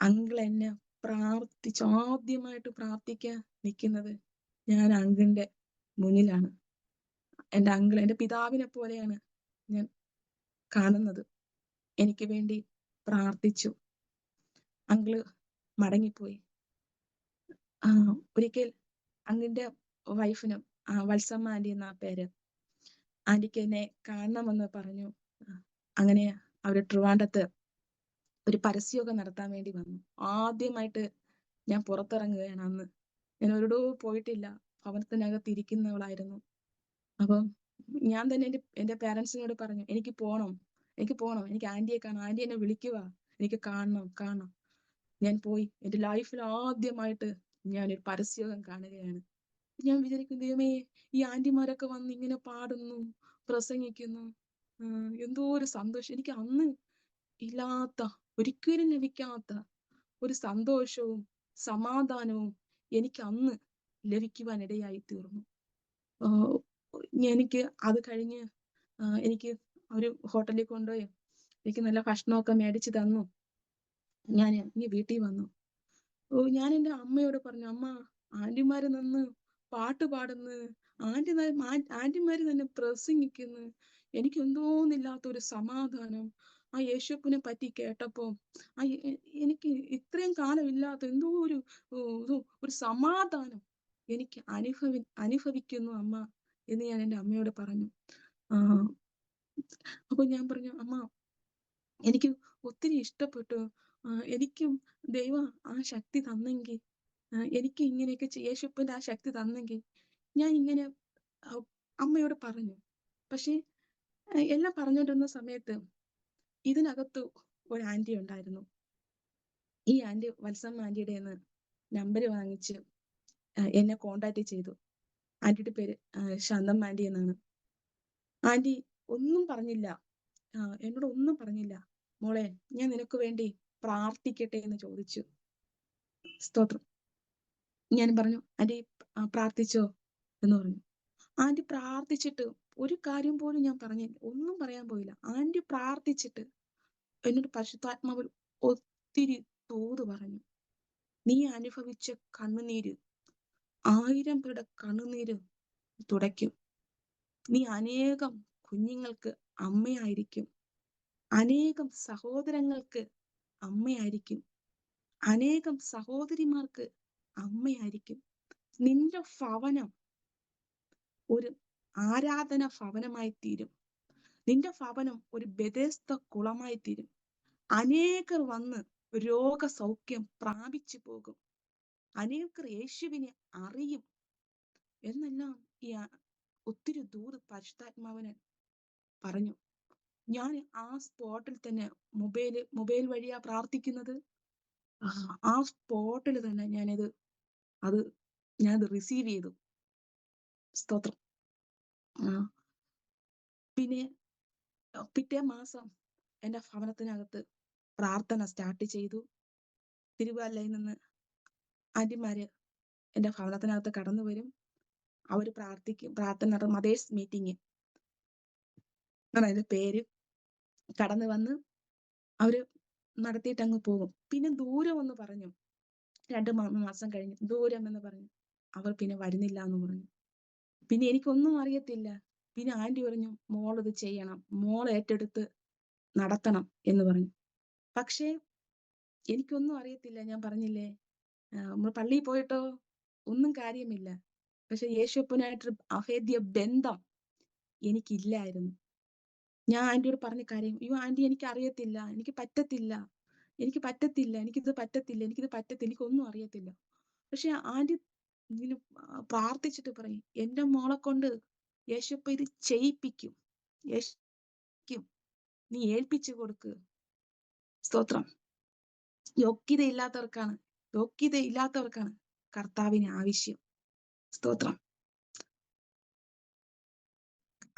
അങ്കിൾ എന്നെ ആദ്യമായിട്ട് പ്രാർത്ഥിക്കാൻ നിൽക്കുന്നത് ഞാൻ അങ്കിളിന്റെ മുന്നിലാണ്. എന്റെ അങ്കിൾ എന്റെ പിതാവിനെ പോലെയാണ് ഞാൻ കാണുന്നത്. എനിക്ക് വേണ്ടി പ്രാർത്ഥിച്ചു. അങ്കിള് മടങ്ങിപ്പോയി. ഒരിക്കൽ അങ്ങിന്റെ വൈഫിനും വത്സമ്മ ആന്റി എന്ന പേര്, ആന്റിക്ക് എന്നെ കാണണമെന്ന് പറഞ്ഞു. അങ്ങനെ അവര് ട്രിവാൻഡ്രത്ത് ഒരു പരസ്യമൊക്കെ നടത്താൻ വേണ്ടി വന്നു. ആദ്യമായിട്ട് ഞാൻ പുറത്തിറങ്ങുകയാണ് അന്ന്. ഞാൻ ഒരിടവും പോയിട്ടില്ല, ഭവനത്തിനകത്ത് ഇരിക്കുന്നവളായിരുന്നു. അപ്പം ഞാൻ തന്നെ എന്റെ പാരന്റ്സിനോട് പറഞ്ഞു, എനിക്ക് പോണം, എനിക്ക് ആന്റിയെ കാണാം, ആന്റി എന്നെ വിളിക്കുക, എനിക്ക് കാണണം. ഞാൻ പോയി. എന്റെ ലൈഫിൽ ആദ്യമായിട്ട് ഞാൻ ഒരു പരസ്യം കാണുകയാണ്. ഞാൻ വിചാരിക്കും, ദൈവമേ, ഈ ആന്റിമാരൊക്കെ വന്ന് ഇങ്ങനെ പാടുന്നു, പ്രസംഗിക്കുന്നു, എന്തോ ഒരു സന്തോഷം. എനിക്ക് അന്ന് ഇല്ലാത്ത, ഒരിക്കലും ലഭിക്കാത്ത ഒരു സന്തോഷവും സമാധാനവും എനിക്ക് അന്ന് ലഭിക്കുവാനിടയായി തീർന്നു. എനിക്ക് അത് കഴിഞ്ഞ് എനിക്ക് ഒരു ഹോട്ടലിൽ കൊണ്ടുപോയി എനിക്ക് നല്ല ഭക്ഷണമൊക്കെ മേടിച്ച് തന്നു. ഞാൻ ഇനി വീട്ടിൽ വന്നു. ഞാൻ എൻ്റെ അമ്മയോട് പറഞ്ഞു, അമ്മ, ആന്റിമാര് നിന്ന് പാട്ട് പാടുന്നു, ആന്റിമാര് തന്നെ പ്രസംഗിക്കുന്നു, എനിക്ക് എന്തോന്നില്ലാത്ത ഒരു സമാധാനം ആ യേശുവിനെ പറ്റി കേട്ടപ്പോ. എനിക്ക് ഇത്രയും കാലം ഇല്ലാത്ത എന്തോ ഒരു സമാധാനം എനിക്ക് അനുഭവിക്കുന്നു അമ്മ എന്ന് ഞാൻ എൻ്റെ അമ്മയോട് പറഞ്ഞു. അപ്പൊ ഞാൻ പറഞ്ഞു, അമ്മ, എനിക്ക് ഒത്തിരി ഇഷ്ടപ്പെട്ടു. എനിക്കും ദൈവം ആ ശക്തി തന്നെങ്കിൽ, എനിക്ക് ഇങ്ങനെയൊക്കെ യേശുവിന്റെ ആ ശക്തി തന്നെങ്കിൽ ഞാൻ ഇങ്ങനെ അമ്മയോട് പറഞ്ഞു. പക്ഷെ എല്ലാം പറഞ്ഞുകൊണ്ടിരുന്ന സമയത്ത് ഇതിനകത്ത് ഒരു ആന്റി ഉണ്ടായിരുന്നു. ഈ ആന്റി വത്സമ്മ ആന്റിയുടെ നമ്പർ വാങ്ങിച്ച് എന്നെ കോണ്ടാക്ട് ചെയ്തു. ആന്റിയുടെ പേര് ശാന്തം ആന്റി എന്നാണ്. ആന്റി ഒന്നും പറഞ്ഞില്ല, എന്നോട് ഒന്നും പറഞ്ഞില്ല. മോളെ, ഞാൻ നിനക്ക് വേണ്ടി പ്രാർത്ഥിക്കട്ടെ എന്ന് ചോദിച്ചു. സ്തോത്രം. ഞാൻ പറഞ്ഞു, ആന്റി പ്രാർത്ഥിച്ചോ എന്ന് പറഞ്ഞു. ആന്റി പ്രാർത്ഥിച്ചിട്ട് ഒരു കാര്യം പോലും ഞാൻ പറഞ്ഞില്ല, ഒന്നും പറയാൻ പോയില്ല. ആന്റി പ്രാർത്ഥിച്ചിട്ട് എന്നോട് പരിശുദ്ധാത്മാവിൽ ഒത്തിരി തോത് പറഞ്ഞു. നീ അനുഭവിച്ച കണ്ണുനീര് 1000 പേരുടെ കണ്ണുനീര് തുടയ്ക്കും. നീ അനേകം കുഞ്ഞുങ്ങൾക്ക് അമ്മയായിരിക്കും, അനേകം സഹോദരങ്ങൾക്ക് അമ്മയായിരിക്കും, അനേകം സഹോദരിമാർക്ക് അമ്മയായിരിക്കും. നിന്റെ ഭവനം ഒരു ആരാധന ഭവനമായി തീരും. നിന്റെ ഭവനം ഒരു ബെഥെസ്ദ കുളമായി തീരും. അനേകർ വന്ന് രോഗസൗഖ്യം പ്രാപിച്ചു പോകും. അനേകർ യേശുവിനെ അറിയും എന്നെല്ലാം ഈ ഒത്തിരി ദൂത് പരിശുദ്ധാത്മാവിന് പറഞ്ഞു. ഞാൻ ആ സ്പോട്ടിൽ തന്നെ മൊബൈൽ വഴിയാ പ്രാർത്ഥിക്കുന്നത്. ആ സ്പോട്ടിൽ തന്നെ ഞാനത് റിസീവ് ചെയ്തു. സ്തോത്രം. പിന്നെ പിറ്റേ മാസം എൻ്റെ ഭവനത്തിനകത്ത് പ്രാർത്ഥന സ്റ്റാർട്ട് ചെയ്തു. തിരുവല്ലയിൽ നിന്ന് ആന്റിമാര് എൻ്റെ ഭവനത്തിനകത്ത് കടന്നു വരും. അവര് പ്രാർത്ഥന നടത്തും. മദേഴ്സ് മീറ്റിംഗ് അതിന്റെ പേര്. കടന്നു വന്ന് അവര് നടത്തിയിട്ട് അങ്ങ് പോകും. പിന്നെ ദൂരം എന്ന് പറഞ്ഞു. 2 മാസം കഴിഞ്ഞ് ദൂരം എന്ന് പറഞ്ഞു. അവർ പിന്നെ വരുന്നില്ല എന്ന് പറഞ്ഞു. പിന്നെ എനിക്കൊന്നും അറിയത്തില്ല. പിന്നെ ആന്റി പറഞ്ഞു, മോളിത് ചെയ്യണം, മോൾ ഏറ്റെടുത്ത് നടത്തണം എന്ന് പറഞ്ഞു. പക്ഷേ എനിക്കൊന്നും അറിയത്തില്ല. ഞാൻ പറഞ്ഞില്ലേ, നമ്മൾ പള്ളിയിൽ പോയിട്ടോ ഒന്നും കാര്യമില്ല. പക്ഷെ യേശുപ്പനായിട്ട് അഭേദ്യ ബന്ധം എനിക്കില്ലായിരുന്നു. ഞാൻ ആന്റിയോട് പറഞ്ഞ കാര്യം, അയ്യോ ആന്റി, എനിക്ക് അറിയത്തില്ല, എനിക്കിത് പറ്റത്തില്ല, എനിക്കൊന്നും അറിയത്തില്ല. പക്ഷെ ആന്റി ഇങ്ങനെ പ്രാർത്ഥിച്ചിട്ട് പറയും, എൻ്റെ മോളെ കൊണ്ട് യേശുപ്പ ഇത് ചെയ്യിപ്പിക്കും, നീ ഏൽപ്പിച്ചു കൊടുക്ക്. സ്തോത്രം. യോഗ്യതയില്ലാത്തവർക്കാണ് കർത്താവിന് ആവശ്യം. സ്തോത്രം.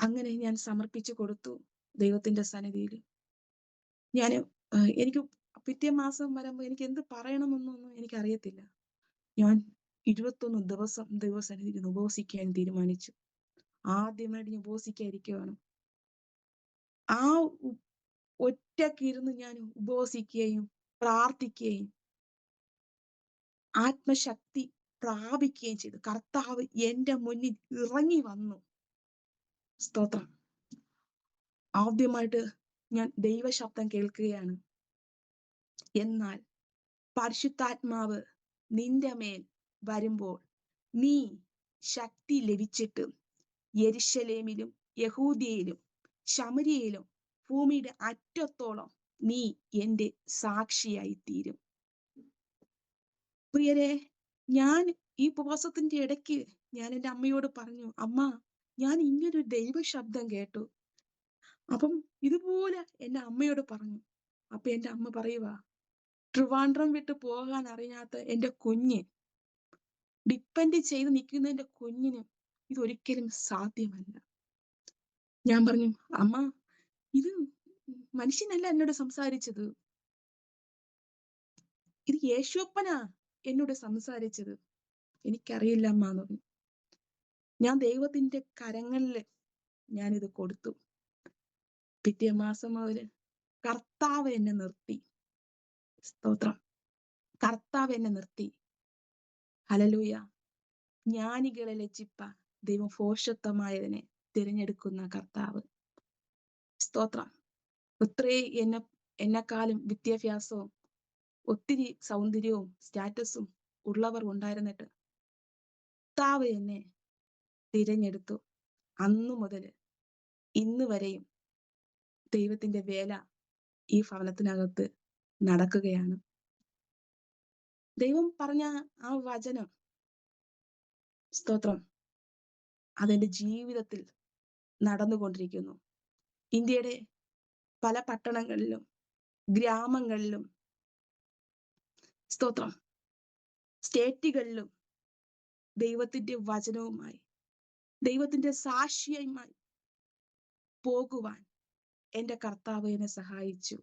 അങ്ങനെ ഞാൻ സമർപ്പിച്ചു കൊടുത്തു ദൈവത്തിന്റെ സന്നിധിയിൽ. എനിക്ക് പിറ്റേ മാസം വരുമ്പോ എനിക്ക് എന്ത് പറയണമെന്നൊന്നും എനിക്കറിയത്തില്ല. ഞാൻ 21 ദിവസം ദൈവസന്നിധിയിൽ ഉപവസിക്കാൻ തീരുമാനിച്ചു. ആദ്യമായിട്ട് ഞാൻ ഉപവസിക്കാതിരിക്കുകയാണ്. ആ ഒറ്റക്കിരുന്ന് ഞാൻ ഉപവസിക്കുകയും പ്രാർത്ഥിക്കുകയും ആത്മശക്തി പ്രാപിക്കുകയും ചെയ്തു. കർത്താവ് എന്റെ മുന്നിൽ ഇറങ്ങി വന്നു. സ്തോത്രം. ആദ്യമായിട്ട് ഞാൻ ദൈവശബ്ദം കേൾക്കുകയാണ്. എന്നാൽ പരിശുദ്ധാത്മാവ് നിന്റെ മേൽ വരുമ്പോൾ നീ ശക്തി ലഭിച്ചിട്ട് യെരുശലേമിലും യഹൂദിയയിലും ശമരിയയിലും ഭൂമിയുടെ അറ്റത്തോളം നീ എന്റെ സാക്ഷിയായി തീരും. പ്രിയരെ, ഞാൻ ഈ ഉപവാസത്തിന്റെ ഇടയ്ക്ക് ഞാൻ എൻ്റെ അമ്മയോട് പറഞ്ഞു, അമ്മ, ഞാൻ ഇങ്ങനൊരു ദൈവ ശബ്ദം കേട്ടു. അപ്പം ഇതുപോലെ എൻ്റെ അമ്മയോട് പറഞ്ഞു. അപ്പൊ എൻ്റെ അമ്മ പറയുക, ട്രിവാൻഡ്രം വിട്ട് പോകാൻ അറിയാത്ത എൻ്റെ കുഞ്ഞ്, ഡിപ്പെൻഡ് ചെയ്ത് നിൽക്കുന്ന എൻ്റെ കുഞ്ഞിന് ഇതൊരിക്കലും സാധ്യമല്ല. ഞാൻ പറഞ്ഞു, അമ്മ, ഇത് മനുഷ്യനല്ല എന്നോട് സംസാരിച്ചത്, ഇത് യേശുപ്പനാ എന്നോട് സംസാരിച്ചത്. എനിക്കറിയില്ല അമ്മ എന്ന് പറഞ്ഞു. ഞാൻ ദൈവത്തിന്റെ കരങ്ങളിൽ ഞാനിത് കൊടുത്തു. പിറ്റേ മാസം മുതല് കർത്താവ് എന്നെ നിർത്തി. സ്തോത്രം. കർത്താവ് എന്നെ നിർത്തി. ഹല്ലേലൂയ. ജ്ഞാനികളെ ലജ്ജിപ്പ ദൈവം ഭോഷത്വമായതിനെ തിരഞ്ഞെടുക്കുന്ന കർത്താവ്. സ്തോത്രം. ഒത്തിരി എന്നെക്കാളും വിദ്യാഭ്യാസവും ഒത്തിരി സൗന്ദര്യവും സ്റ്റാറ്റസും ഉള്ളവർ ഉണ്ടായിരുന്നിട്ട് കർത്താവ് എന്നെ തിരഞ്ഞെടുത്തു. അന്നു മുതൽ ഇന്ന് വരെയും ദൈവത്തിന്റെ വേല ഈ ഭവനത്തിനകത്ത് നടക്കുകയാണ്. ദൈവം പറഞ്ഞ ആ വചനം, സ്തോത്രം, അതെന്റെ ജീവിതത്തിൽ നടന്നുകൊണ്ടിരിക്കുന്നു. ഇന്ത്യയുടെ പല പട്ടണങ്ങളിലും ഗ്രാമങ്ങളിലും, സ്തോത്രം, സ്റ്റേറ്റുകളിലും ദൈവത്തിന്റെ വചനവുമായി ദൈവത്തിന്റെ സാക്ഷിയുമായി പോകുവാൻ എന്റെ കർത്താവ് എന്നെ സഹായിച്ചു.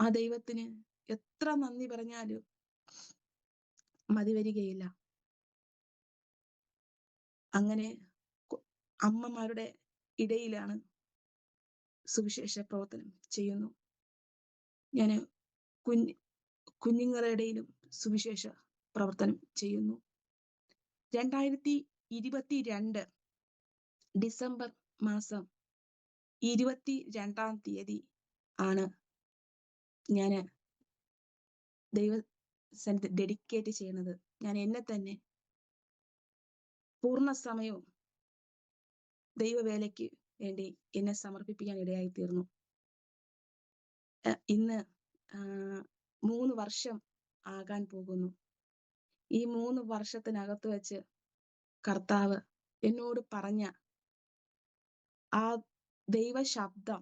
ആ ദൈവത്തിന് എത്ര നന്ദി പറഞ്ഞാലും മതി വരികയില്ല. അങ്ങനെ അമ്മമാരുടെ ഇടയിലാണ് സുവിശേഷ പ്രവർത്തനം ചെയ്യുന്നു. ഞാന് കുഞ്ഞുങ്ങളുടെ ഇടയിലും സുവിശേഷ പ്രവർത്തനം ചെയ്യുന്നു. 2022 ഡിസംബർ മാസം 22-ാം തീയതി ആണ് ഞാന് ദൈവസന്നിധി ഡെഡിക്കേറ്റ് ചെയ്യുന്നത്. ഞാൻ എന്നെ തന്നെ പൂർണ്ണ സമയവും ദൈവവേലയ്ക്ക് വേണ്ടി എന്നെ സമർപ്പിപ്പിക്കാൻ ഇടയായി തീർന്നു. ഇന്ന് 3 വർഷം ആകാൻ പോകുന്നു. ഈ 3 വർഷത്തിനകത്ത് വെച്ച് കർത്താവ് എന്നോട് പറഞ്ഞ ആ ദൈവ ശബ്ദം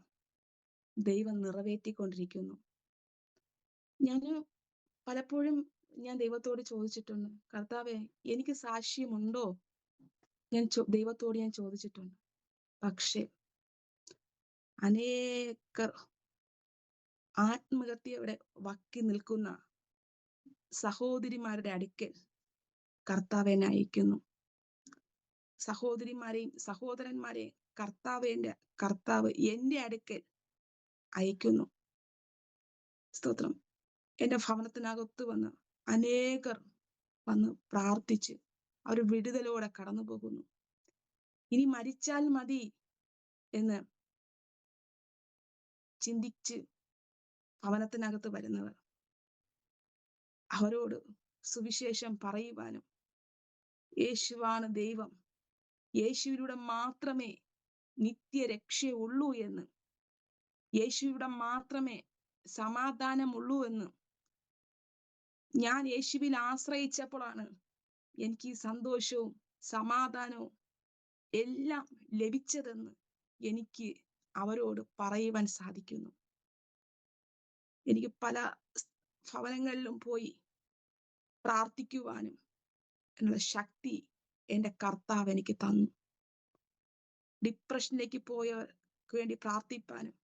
ദൈവം നിറവേറ്റിക്കൊണ്ടിരിക്കുന്നു. പലപ്പോഴും ഞാൻ ദൈവത്തോട് ചോദിച്ചിട്ടുണ്ട്, കർത്താവേ, എനിക്ക് സാക്ഷ്യമുണ്ടോ? ദൈവത്തോട് ഞാൻ ചോദിച്ചിട്ടുണ്ട്. പക്ഷെ അനേകർ ആത്മഹത്യയുടെ വക്കി നിൽക്കുന്ന സഹോദരിമാരുടെ അടുക്കൽ കർത്താവ് എന്നെ അയക്കുന്നു. സഹോദരിമാരെയും സഹോദരന്മാരെയും കർത്താവ് എന്റെ അടുക്കൽ അയക്കുന്നു. സ്തോത്രം. എന്റെ ഭവനത്തിനകത്ത് വന്ന് അനേകർ വന്ന് പ്രാർത്ഥിച്ച് അവർ വിടുതലോടെ കടന്നു പോകുന്നു. ഇനി മരിച്ചാൽ മതി എന്ന് ചിന്തിച്ച് ഭവനത്തിനകത്ത് വരുന്നവർ, അവരോട് സുവിശേഷം പറയുവാനും, യേശുവാണ് ദൈവം, യേശുവിലൂടെ മാത്രമേ നിത്യരക്ഷയുള്ളൂ എന്ന്, യേശുവിലൂടെ മാത്രമേ സമാധാനമുള്ളൂ എന്ന്, ഞാൻ യേശുവിൽ ആശ്രയിച്ചപ്പോഴാണ് എനിക്ക് സന്തോഷവും സമാധാനവും എല്ലാം ലഭിച്ചതെന്ന് എനിക്ക് അവരോട് പറയുവാൻ സാധിക്കുന്നു. എനിക്ക് പല ഭവനങ്ങളിലും പോയി പ്രാർത്ഥിക്കുവാനും എന്നുള്ള ശക്തി എന്റെ കർത്താവ് എനിക്ക് തന്നു. ഡിപ്രഷനിലേക്ക് പോയവർക്ക് വേണ്ടി പ്രാർത്ഥിപ്പാനും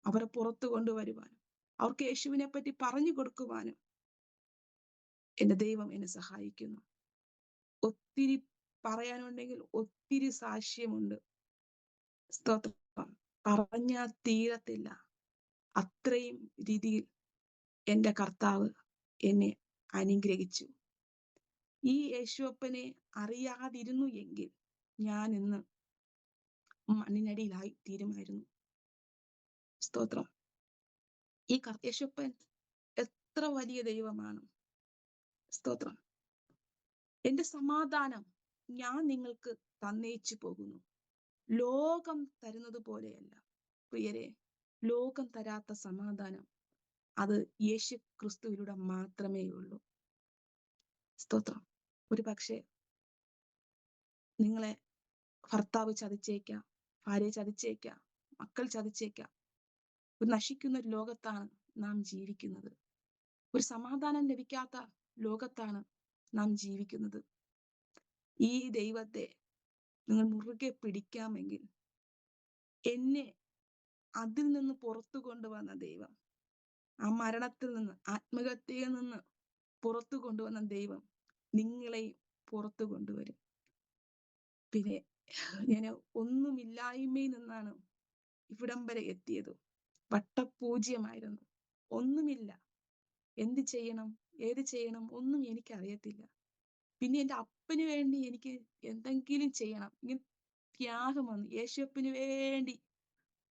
അവരെ പുറത്തു കൊണ്ടുവരുവാനും അവർക്ക് യേശുവിനെ പറ്റി പറഞ്ഞു കൊടുക്കുവാനും എന്റെ ദൈവം എന്നെ സഹായിക്കുന്നു. ഒത്തിരി പറയാനുണ്ടെങ്കിൽ ഒത്തിരി സാക്ഷ്യമുണ്ട്. സ്തോത്രം. പറഞ്ഞാൽ തീരത്തില്ല. അത്രയും രീതിയിൽ എന്റെ കർത്താവ് എന്നെ അനുഗ്രഹിച്ചു. ഈ യേശുവപ്പനെ അറിയാതിരുന്നു എങ്കിൽ ഞാൻ ഇന്ന് മണ്ണിനടിയിലായി തീരുമായിരുന്നു. സ്തോത്രം. ഈ യേശുവപ്പൻ എത്ര വലിയ ദൈവമാണ്. സ്തോത്രം. എന്റെ സമാധാനം ഞാൻ നിങ്ങൾക്ക് തന്നേച്ചു പോകുന്നു. ലോകം തരുന്നത് പോലെയല്ല പ്രിയരെ. ലോകം തരാത്ത സമാധാനം അത് യേശു ക്രിസ്തുവിലൂടെ മാത്രമേ ഉള്ളൂ. സ്തോത്രം. ഒരു പക്ഷേ നിങ്ങളെ ഭർത്താവ് ചതിച്ചേക്കാം, ഭാര്യ ചതിച്ചേക്കാം, മക്കൾ ചതിച്ചേക്കാം. ഒരു നശിക്കുന്ന ഒരു ലോകത്താണ് നാം ജീവിക്കുന്നത്. ഒരു സമാധാനം ലഭിക്കാത്ത ലോകത്താണ് നാം ജീവിക്കുന്നത്. ഈ ദൈവത്തെ നിങ്ങൾ മുറുകെ പിടിക്കാമെങ്കിൽ, എന്നെ അതിൽ നിന്ന് പുറത്തു കൊണ്ടുവന്ന ദൈവം, ആ മരണത്തിൽ നിന്ന്, ആത്മഹത്യയിൽ നിന്ന് പുറത്തു കൊണ്ടുവന്ന ദൈവം നിങ്ങളെയും പുറത്തു കൊണ്ടുവരും. പിന്നെ ഞാൻ ഒന്നുമില്ലായ്മയിൽ നിന്നാണ് ഇവിടം വരെ എത്തിയത്. വട്ടപൂജ്യമായിരുന്നു, ഒന്നുമില്ല. എന്ത് ചെയ്യണം, ഏത് ചെയ്യണം ഒന്നും എനിക്കറിയത്തില്ല. പിന്നെ എൻ്റെ അപ്പന് വേണ്ടി എനിക്ക് എന്തെങ്കിലും ചെയ്യണം. ഇങ്ങനെ ത്യാഗം വന്നു. യേശുവിന് വേണ്ടി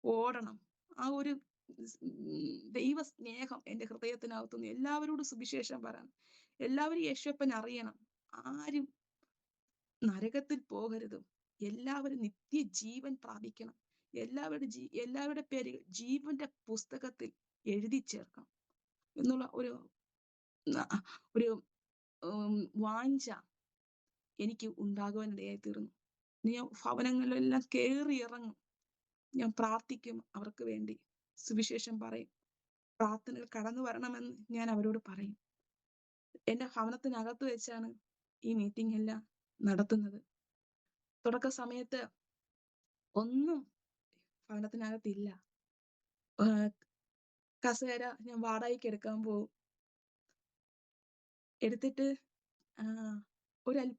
ഓടണം. ആ ഒരു ദൈവ സ്നേഹം എൻ്റെ ഹൃദയത്തിനകത്തുനിന്ന് എല്ലാവരോടും സുവിശേഷം പറയണം. എല്ലാവരും യേശുവപ്പൻ അറിയണം. ആരും നരകത്തിൽ പോകരുത്. എല്ലാവരും നിത്യജീവൻ പ്രാപിക്കണം. എല്ലാവരുടെ പേര് ജീവന്റെ പുസ്തകത്തിൽ എഴുതി ചേർക്കണം എന്നുള്ള ഒരു വാഞ്ച എനിക്ക് ഉണ്ടാകുവാനിടയായി തീർന്നു. ഞാൻ ഭവനങ്ങളിലെല്ലാം കയറി ഇറങ്ങും. ഞാൻ പ്രാർത്ഥിക്കും, അവർക്ക് വേണ്ടി സുവിശേഷം പറയും, പ്രാർത്ഥനകൾ കടന്നു വരണമെന്ന് ഞാൻ അവരോട് പറയും. എന്റെ ഭവനത്തിനകത്ത് വെച്ചാണ് ഈ മീറ്റിംഗ് എല്ലാം നടത്തുന്നത്. തുടക്ക സമയത്ത് ഒന്നും ഭവനത്തിനകത്തില്ല. കസേര ഞാൻ വാടകയ്ക്ക് എടുക്കാൻ പോകും. എടുത്തിട്ട്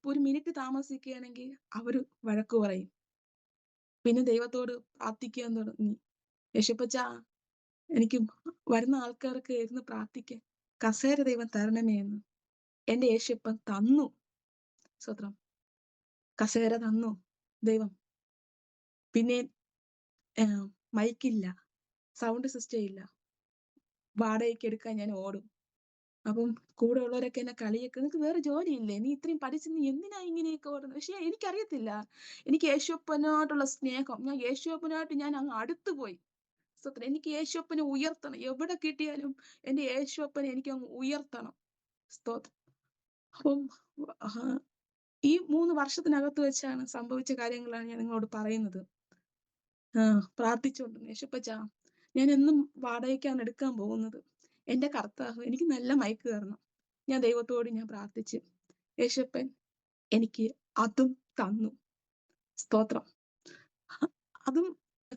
ഒരു മിനിറ്റ് താമസിക്കുകയാണെങ്കിൽ അവര് വഴക്ക് പറയും. പിന്നെ ദൈവത്തോട് പ്രാർത്ഥിക്കാൻ തുടങ്ങി. യേശുപ്പച്ച, എനിക്ക് വരുന്ന ആൾക്കാർക്ക് ഇരുന്ന് പ്രാർത്ഥിക്കാൻ കസേര ദൈവം തരണമേ എന്ന്. എന്റെ യേശുപ്പൻ തന്നു. സ്വത്രം. കസേര തന്നു ദൈവം. പിന്നെ മൈക്കില്ല, സൗണ്ട് സിസ്റ്റം ഇല്ല. വാടകയ്ക്ക് എടുക്കാൻ ഞാൻ ഓടും. അപ്പം കൂടെ ഉള്ളവരൊക്കെ എന്നെ കളിയൊക്കെ, നിനക്ക് വേറെ ജോലിയില്ലേ, നീ ഇത്രയും പഠിച്ച് നീ എന്തിനാ ഇങ്ങനെയൊക്കെ ഓടുന്നത്? പക്ഷെ എനിക്കറിയത്തില്ല, എനിക്ക് യേശുവപ്പനായിട്ടുള്ള സ്നേഹം, ഞാൻ യേശുവപ്പനായിട്ട് ഞാൻ അങ്ങ് അടുത്തു പോയി. സ്വത്രം. എനിക്ക് യേശുവപ്പനെ ഉയർത്തണം. എവിടെ കിട്ടിയാലും എന്റെ യേശുവപ്പനെ എനിക്ക് അങ്ങ് ഉയർത്തണം. സ്തോത്രം. അപ്പം ഈ 3 വർഷത്തിനകത്ത് വെച്ചാണ് സംഭവിച്ച കാര്യങ്ങളാണ് ഞാൻ നിങ്ങളോട് പറയുന്നത്. പ്രാർത്ഥിച്ചുകൊണ്ട്, യേശുപ്പച്ച, ഞാൻ എന്നും വാടകയ്ക്കാണ് എടുക്കാൻ പോകുന്നത്. എന്റെ കർത്താവ് എനിക്ക് നല്ല മൈക്ക് തരണം. ഞാൻ ദൈവത്തോട് ഞാൻ പ്രാർത്ഥിച്ചു. യേശുപ്പൻ എനിക്ക് അതും തന്നു. സ്തോത്രം. അതും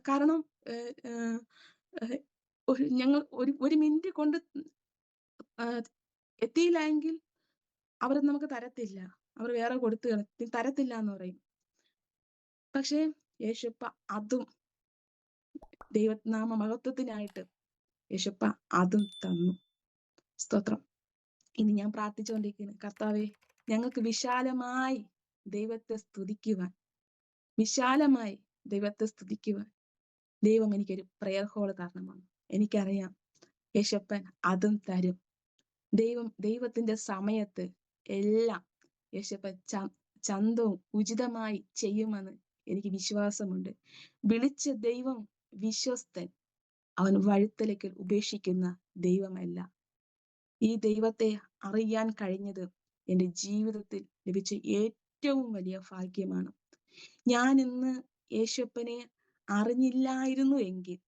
കാരണം ഞങ്ങൾ ഒരു മിനിറ്റ് കൊണ്ട് എത്തിയില്ല എങ്കിൽ അവർ നമുക്ക് തരത്തില്ല. അവർ വേറെ കൊടുത്തു തരത്തില്ല എന്ന് പറയും. പക്ഷേ യേശുപ്പ അതും ദൈവനാമ മഹത്വത്തിനായിട്ട് യേശുപ്പ അതും തന്നു. സ്തോത്രം. ഇനി ഞാൻ പ്രാർത്ഥിച്ചുകൊണ്ടിരിക്കുന്നു, കർത്താവേ, ഞങ്ങൾക്ക് വിശാലമായി ദൈവത്തെ സ്തുതിക്കുവാൻ, വിശാലമായി ദൈവത്തെ സ്തുതിക്കുവാൻ ദൈവം എനിക്കൊരു പ്രയർ ഹോൾ തരണമെന്ന് എനിക്കറിയാം. യേശുപ്പൻ അതും തരും. ദൈവത്തിന്റെ സമയത്ത് എല്ലാം യേശുപ്പൻ ചന്തവും ഉചിതമായി ചെയ്യുമെന്ന് എനിക്ക് വിശ്വാസമുണ്ട്. വിളിച്ച ദൈവം വിശ്വസ്തൻ. അവൻ വഴുത്തലയ്ക്കൽ ഉപേക്ഷിക്കുന്ന ദൈവമല്ല. ഈ ദൈവത്തെ അറിയാൻ കഴിഞ്ഞത് എൻ്റെ ജീവിതത്തിൽ ലഭിച്ച ഏറ്റവും വലിയ ഭാഗ്യമാണ്. ഞാൻ ഇന്ന് യേശുപ്പനെ അറിഞ്ഞില്ലായിരുന്നു എങ്കിൽ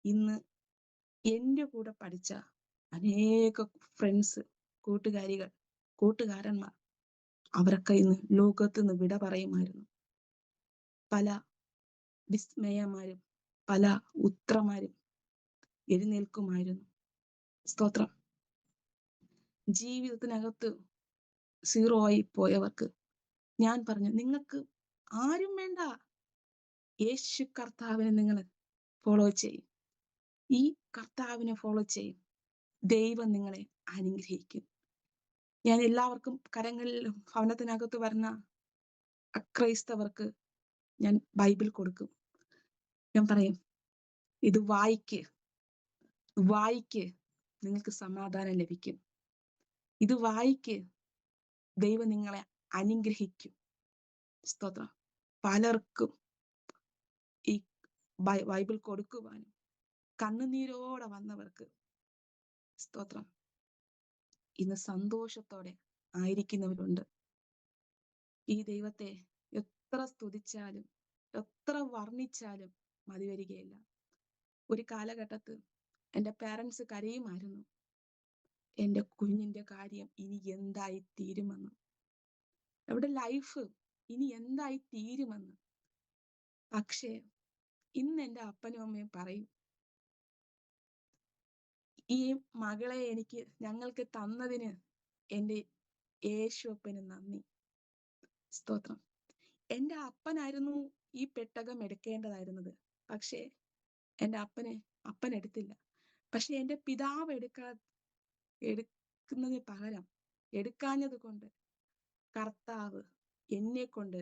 ഇന്ന് എൻ്റെ കൂടെ പഠിച്ച അനേക ഫ്രണ്ട്സ്, കൂട്ടുകാരന്മാർ അവരൊക്കെ ഇന്ന് ലോകത്ത് നിന്ന് വിട പറയുമായിരുന്നു. പല വിസ്മയമാരും പല ഉത്രമാരും എഴുന്നേൽക്കുമായിരുന്നു. സ്തോത്രം. ജീവിതത്തിനകത്ത് 0 ആയി പോയവർക്ക് ഞാൻ പറഞ്ഞു, നിങ്ങൾക്ക് ആരും വേണ്ട, യേശു കർത്താവിനെ നിങ്ങൾ ഫോളോ ചെയ്യും. ഈ കർത്താവിനെ ഫോളോ ചെയ്യും. ദൈവം നിങ്ങളെ അനുഗ്രഹിക്കും. ഞാൻ എല്ലാവർക്കും കരങ്ങളിൽ ഭവനത്തിനകത്ത് വരുന്ന അക്രൈസ്തവർക്ക് ഞാൻ ബൈബിൾ കൊടുക്കും. ഞാൻ പറയും, ഇത് വായിക്ക്, നിങ്ങൾക്ക് സമാധാനം ലഭിക്കും. ഇത് വായിക്ക്, ദൈവം നിങ്ങളെ അനുഗ്രഹിക്കും. സ്തോത്രം. പലർക്കും ഈ ബൈബിൾ കൊടുക്കുവാനും കണ്ണുനീരോടെ വന്നവർക്ക് സ്തോത്രം ഇന്ന് സന്തോഷത്തോടെ ആയിരിക്കുന്നവരുണ്ട്. ഈ ദൈവത്തെ എത്ര സ്തുതിച്ചാലും എത്ര വർണ്ണിച്ചാലും മതി വരികയില്ല. ഒരു കാലഘട്ടത്തിൽ എൻ്റെ പാരൻസ് കരയുമായിരുന്നു, എൻ്റെ കുഞ്ഞിന്റെ കാര്യം ഇനി എന്തായി തീരുമെന്ന്, അവരുടെ ലൈഫ് ഇനി എന്തായി തീരുമെന്ന്. പക്ഷേ ഇന്ന് എൻ്റെ അപ്പനും അമ്മയും പറയും, ഈ മകളെ ഞങ്ങൾക്ക് തന്നതിന് എൻ്റെ യേശുപ്പന് നന്ദി. സ്തോത്രം. എൻ്റെ അപ്പനായിരുന്നു ഈ പെട്ടകം എടുക്കേണ്ടതായിരുന്നത്. പക്ഷേ എൻ്റെ അപ്പൻ എടുത്തില്ല. പക്ഷെ എൻ്റെ പിതാവ് എടുക്കുന്നതിന് പകരം എടുക്കാഞ്ഞത് കൊണ്ട് കർത്താവ് എന്നെ കൊണ്ട്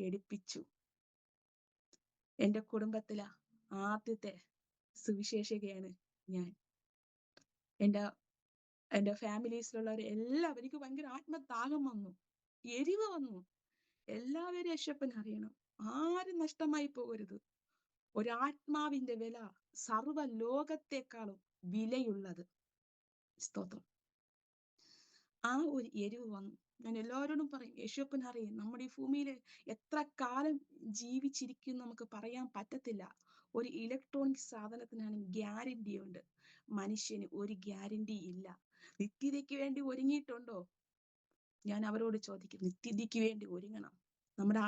എടുപ്പിച്ചു. എൻ്റെ കുടുംബത്തിലെ ആദ്യത്തെ സുവിശേഷകയാണ് ഞാൻ. എൻ്റെ ഫാമിലീസിലുള്ളവർ എല്ലാവർക്കും ഭയങ്കര ആത്മദാഹം വന്നു, എരിവ് വന്നു. എല്ലാവരും യേശുപ്പൻ അറിയണം, ആരും നഷ്ടമായി പോകരുത്. ഒരാത്മാവിന്റെ വില സർവ ലോകത്തെക്കാളും വിലയുള്ളത്. സ്തോത്രം. ആ ഒരു എരിവ് വന്നു. ഞാൻ എല്ലാവരോടും പറയും, യേശുപ്പൻ അറിയും, നമ്മുടെ ഈ ഭൂമിയിൽ എത്ര കാലം ജീവിച്ചിരിക്കും നമുക്ക് പറയാൻ പറ്റത്തില്ല. ഒരു ഇലക്ട്രോണിക് സാധനത്തിനാണ് ഗ്യാരണ്ടി ഉണ്ട്, മനുഷ്യന് ഒരു ഗ്യാരണ്ടി ഇല്ല. നിത്യതയ്ക്ക് വേണ്ടി ഒരുങ്ങിയിട്ടുണ്ടോ? ഞാൻ അവരോട് ചോദിക്കും, നിത്യതയ്ക്ക് വേണ്ടി ഒരുങ്ങണം. നമ്മുടെ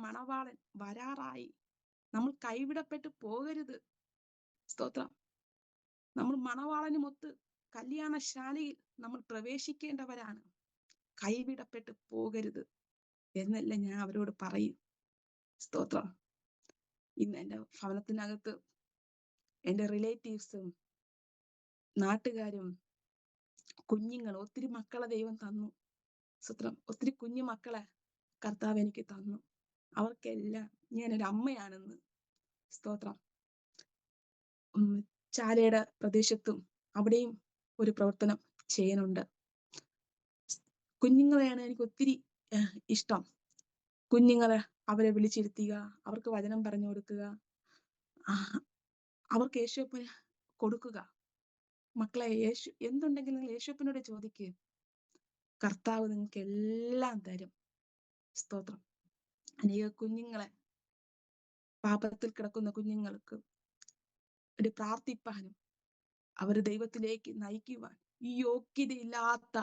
മണവാളൻ വരാറായി. നമ്മൾ കൈവിടപ്പെട്ടു പോകരുത്. സ്തോത്രം. നമ്മൾ മണവാളനുമൊത്ത് കല്യാണശാലയിൽ നമ്മൾ പ്രവേശിക്കേണ്ടവരാണ്. കൈവിടപ്പെട്ടു പോകരുത് എന്നല്ല ഞാൻ അവരോട് പറയും. സ്തോത്രം. ഇന്ന് എൻ്റെ ഭവനത്തിനകത്ത് എൻ്റെ റിലേറ്റീവ്സും നാട്ടുകാരും കുഞ്ഞുങ്ങൾ, ഒത്തിരി മക്കളെ ദൈവം തന്നു. സ്തോത്രം. ഒത്തിരി കുഞ്ഞു മക്കളെ കർത്താവ് എനിക്ക് തന്നു. അവർക്കെല്ലാം ഞാനൊരു അമ്മയാണെന്ന്. സ്തോത്രം. ചാലയുടെ പ്രദേശത്തും അവിടെയും ഒരു പ്രവർത്തനം ചെയ്യുന്നുണ്ട്. കുഞ്ഞുങ്ങളെയാണ് എനിക്ക് ഒത്തിരി ഇഷ്ടം. കുഞ്ഞുങ്ങളെ അവരെ വിളിച്ചിരുത്തുക, അവർക്ക് വചനം പറഞ്ഞു കൊടുക്കുക, അവർക്ക് യേശുപ്പന് കൊടുക്കുക. മക്കളെ, എന്തുണ്ടെങ്കിലും നിങ്ങൾ യേശുപ്പനോട് ചോദിക്കുക, കർത്താവ് നിങ്ങൾക്ക് എല്ലാം തരും. സ്തോത്രം. അനേക കുഞ്ഞുങ്ങളെ, പാപത്തിൽ കിടക്കുന്ന കുഞ്ഞുങ്ങൾക്ക് ഒരു പ്രാർത്ഥിപ്പാനും അവർ ദൈവത്തിലേക്ക് നയിക്കുവാൻ ഈ യോഗ്യതയില്ലാത്ത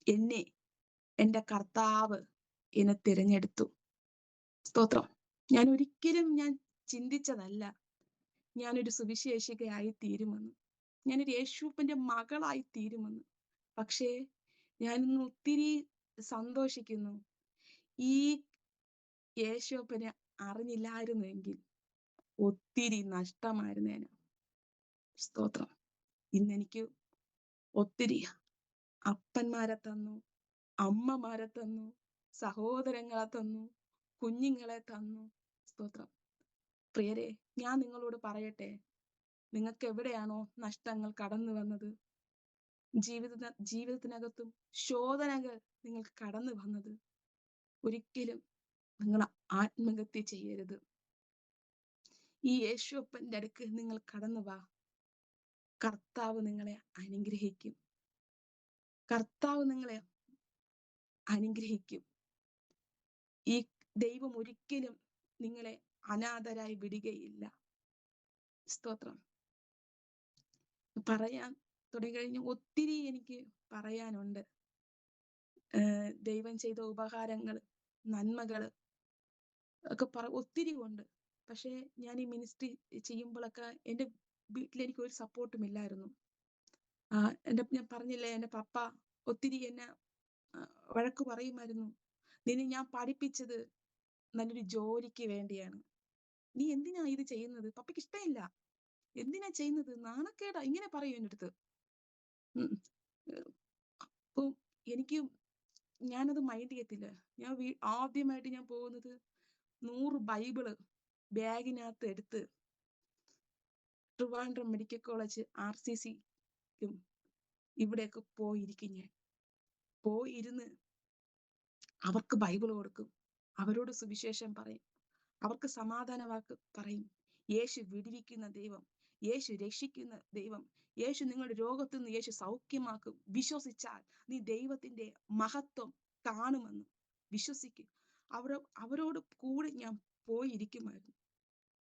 എന്നെ എൻ്റെ കർത്താവ് എന്നെ തിരഞ്ഞെടുത്തു. സ്തോത്രം. ഞാൻ ഒരിക്കലും ചിന്തിച്ചതല്ല ഞാനൊരു സുവിശേഷികയായി തീരുമെന്ന്, ഞാനൊരു യേശുപ്പന്റെ മകളായി തീരുമെന്ന്. പക്ഷേ ഞാനിന്ന് ഒത്തിരി സന്തോഷിക്കുന്നു. ഈ യേശുപ്പനെ അറിഞ്ഞില്ലായിരുന്നെങ്കിൽ ഒത്തിരി നഷ്ടമായിരുന്നേനെ. സ്തോത്രം. ഇന്നെനിക്ക് ഒത്തിരി അപ്പന്മാരെ തന്നു, അമ്മമാരെ തന്നു, സഹോദരങ്ങളെ തന്നു, കുഞ്ഞുങ്ങളെ തന്നു. സ്തോത്രം. പ്രിയരെ, ഞാൻ നിങ്ങളോട് പറയട്ടെ, നിങ്ങൾക്ക് എവിടെയാണോ നഷ്ടങ്ങൾ കടന്നു വന്നത്, ജീവിതത്തിനകത്തും ശോധനകൾ നിങ്ങൾക്ക് കടന്നു വന്നത്, ഒരിക്കലും നിങ്ങൾ ആത്മഹത്യ ചെയ്യരുത്. ഈ യേശുപ്പന്റെ അടുക്ക് നിങ്ങൾ കടന്നു വാ. കർത്താവ് നിങ്ങളെ അനുഗ്രഹിക്കും. കർത്താവ് നിങ്ങളെ അനുഗ്രഹിക്കും. ഈ ദൈവം ഒരിക്കലും നിങ്ങളെ അനാഥരായി വിടുകയില്ല. സ്തോത്രം. പറയാൻ തുടങ്ങിക്കഴിഞ്ഞ ഒത്തിരി എനിക്ക് പറയാനുണ്ട്. ദൈവം ചെയ്ത ഉപകാരങ്ങൾ, നന്മകള് ഒക്കെ ഒത്തിരി ഉണ്ട്. പക്ഷെ ഞാൻ ഈ മിനിസ്ട്രി ചെയ്യുമ്പോഴൊക്കെ എൻ്റെ വീട്ടിൽ എനിക്ക് ഒരു സപ്പോർട്ടും ഇല്ലായിരുന്നു. ഞാൻ പറഞ്ഞില്ലേ, എൻ്റെ പപ്പ ഒത്തിരി എന്നെ വഴക്ക് പറയുമായിരുന്നു. നിന്നെ ഞാൻ പഠിപ്പിച്ചത് നല്ലൊരു ജോലിക്ക് വേണ്ടിയാണ്, നീ എന്തിനാ ഇത് ചെയ്യുന്നത്? പപ്പയ്ക്ക് ഇഷ്ടമില്ല. എന്തിനാ ചെയ്യുന്നത്? നാണക്കേടാ, ഇങ്ങനെ പറയും എൻ്റെ അടുത്ത്. അപ്പൊ ഞാനത് മൈൻഡ് ചെയ്യത്തില്ല. ആദ്യമായിട്ട് ഞാൻ പോകുന്നത് 100 ബൈബിള് ബാഗിനകത്ത് എടുത്ത് ട്രിവാൻഡ്രം മെഡിക്കൽ കോളേജ് RCCക്കും ഇവിടെയൊക്കെ പോയിരിക്കും. ഞാൻ പോയിരുന്ന് അവർക്ക് ബൈബിൾ കൊടുക്കും, അവരോട് സുവിശേഷം പറയും, അവർക്ക് സമാധാന വാക്ക് പറയും. യേശു വിടുവിക്കുന്ന ദൈവം, യേശു രക്ഷിക്കുന്ന ദൈവം, യേശു നിങ്ങളുടെ രോഗത്തിൽ നിന്ന് യേശു സൗഖ്യമാക്കും. വിശ്വസിച്ചാൽ നീ ദൈവത്തിന്റെ മഹത്വം കാണുമെന്ന് വിശ്വസിക്കും. അവരോട് കൂടെ ഞാൻ പോയിരിക്കുമായിരുന്നു.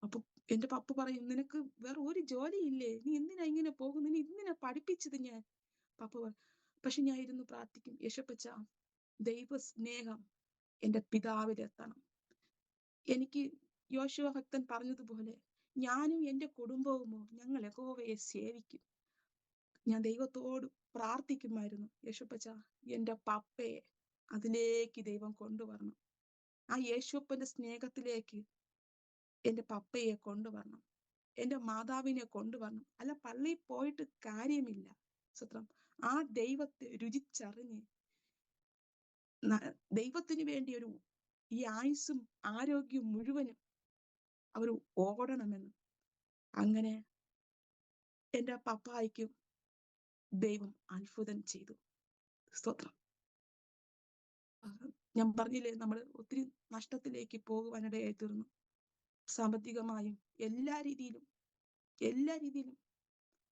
അപ്പൊ എന്റെ പപ്പ പറയും, നിനക്ക് വേറെ ഒരു ജോലിയില്ലേ, നീ എന്തിനാ ഇങ്ങനെ പോകുന്നു, നീ എന്തിനാ പഠിപ്പിച്ചത് ഞാൻ. പപ്പ പറയും, പക്ഷെ ഞാൻ ഇരുന്ന് പ്രാർത്ഥിക്കും, യേശുപ്പച്ച ദൈവ സ്നേഹം എന്റെ പിതാവിലെത്തണം. എനിക്ക് യോശുവ ഭക്തൻ പറഞ്ഞതുപോലെ ഞാനും എന്റെ കുടുംബവുമോ ഞങ്ങൾ യഹോവയെ സേവിക്കും. ഞാൻ ദൈവത്തോട് പ്രാർത്ഥിക്കുമായിരുന്നു, യേശുപ്പച്ച എന്റെ പപ്പയെ അതിലേക്ക് ദൈവം കൊണ്ടുവരണം. ആ യേശുപ്പന്റെ സ്നേഹത്തിലേക്ക് എന്റെ പപ്പയെ കൊണ്ടുവരണം, എന്റെ മാതാവിനെ കൊണ്ടുവരണം. അല്ല, പള്ളിയിൽ പോയിട്ട് കാര്യമില്ല. സത്യം, ആ ദൈവത്തെ രുചിച്ചറിഞ്ഞ് ദൈവത്തിന് വേണ്ടി ഈ ആയുസ്സും ആരോഗ്യവും മുഴുവനും അവർ ഓടണമെന്ന്. അങ്ങനെ എന്റെ പപ്പായ്ക്കും ദൈവം അത്ഭുതം ചെയ്തു. സ്തോത്രം. ഞാൻ പറഞ്ഞില്ലേ, നമ്മൾ ഒത്തിരി നഷ്ടത്തിലേക്ക് പോകുവാനിടയായി തീർന്നു. സാമ്പത്തികമായും എല്ലാ രീതിയിലും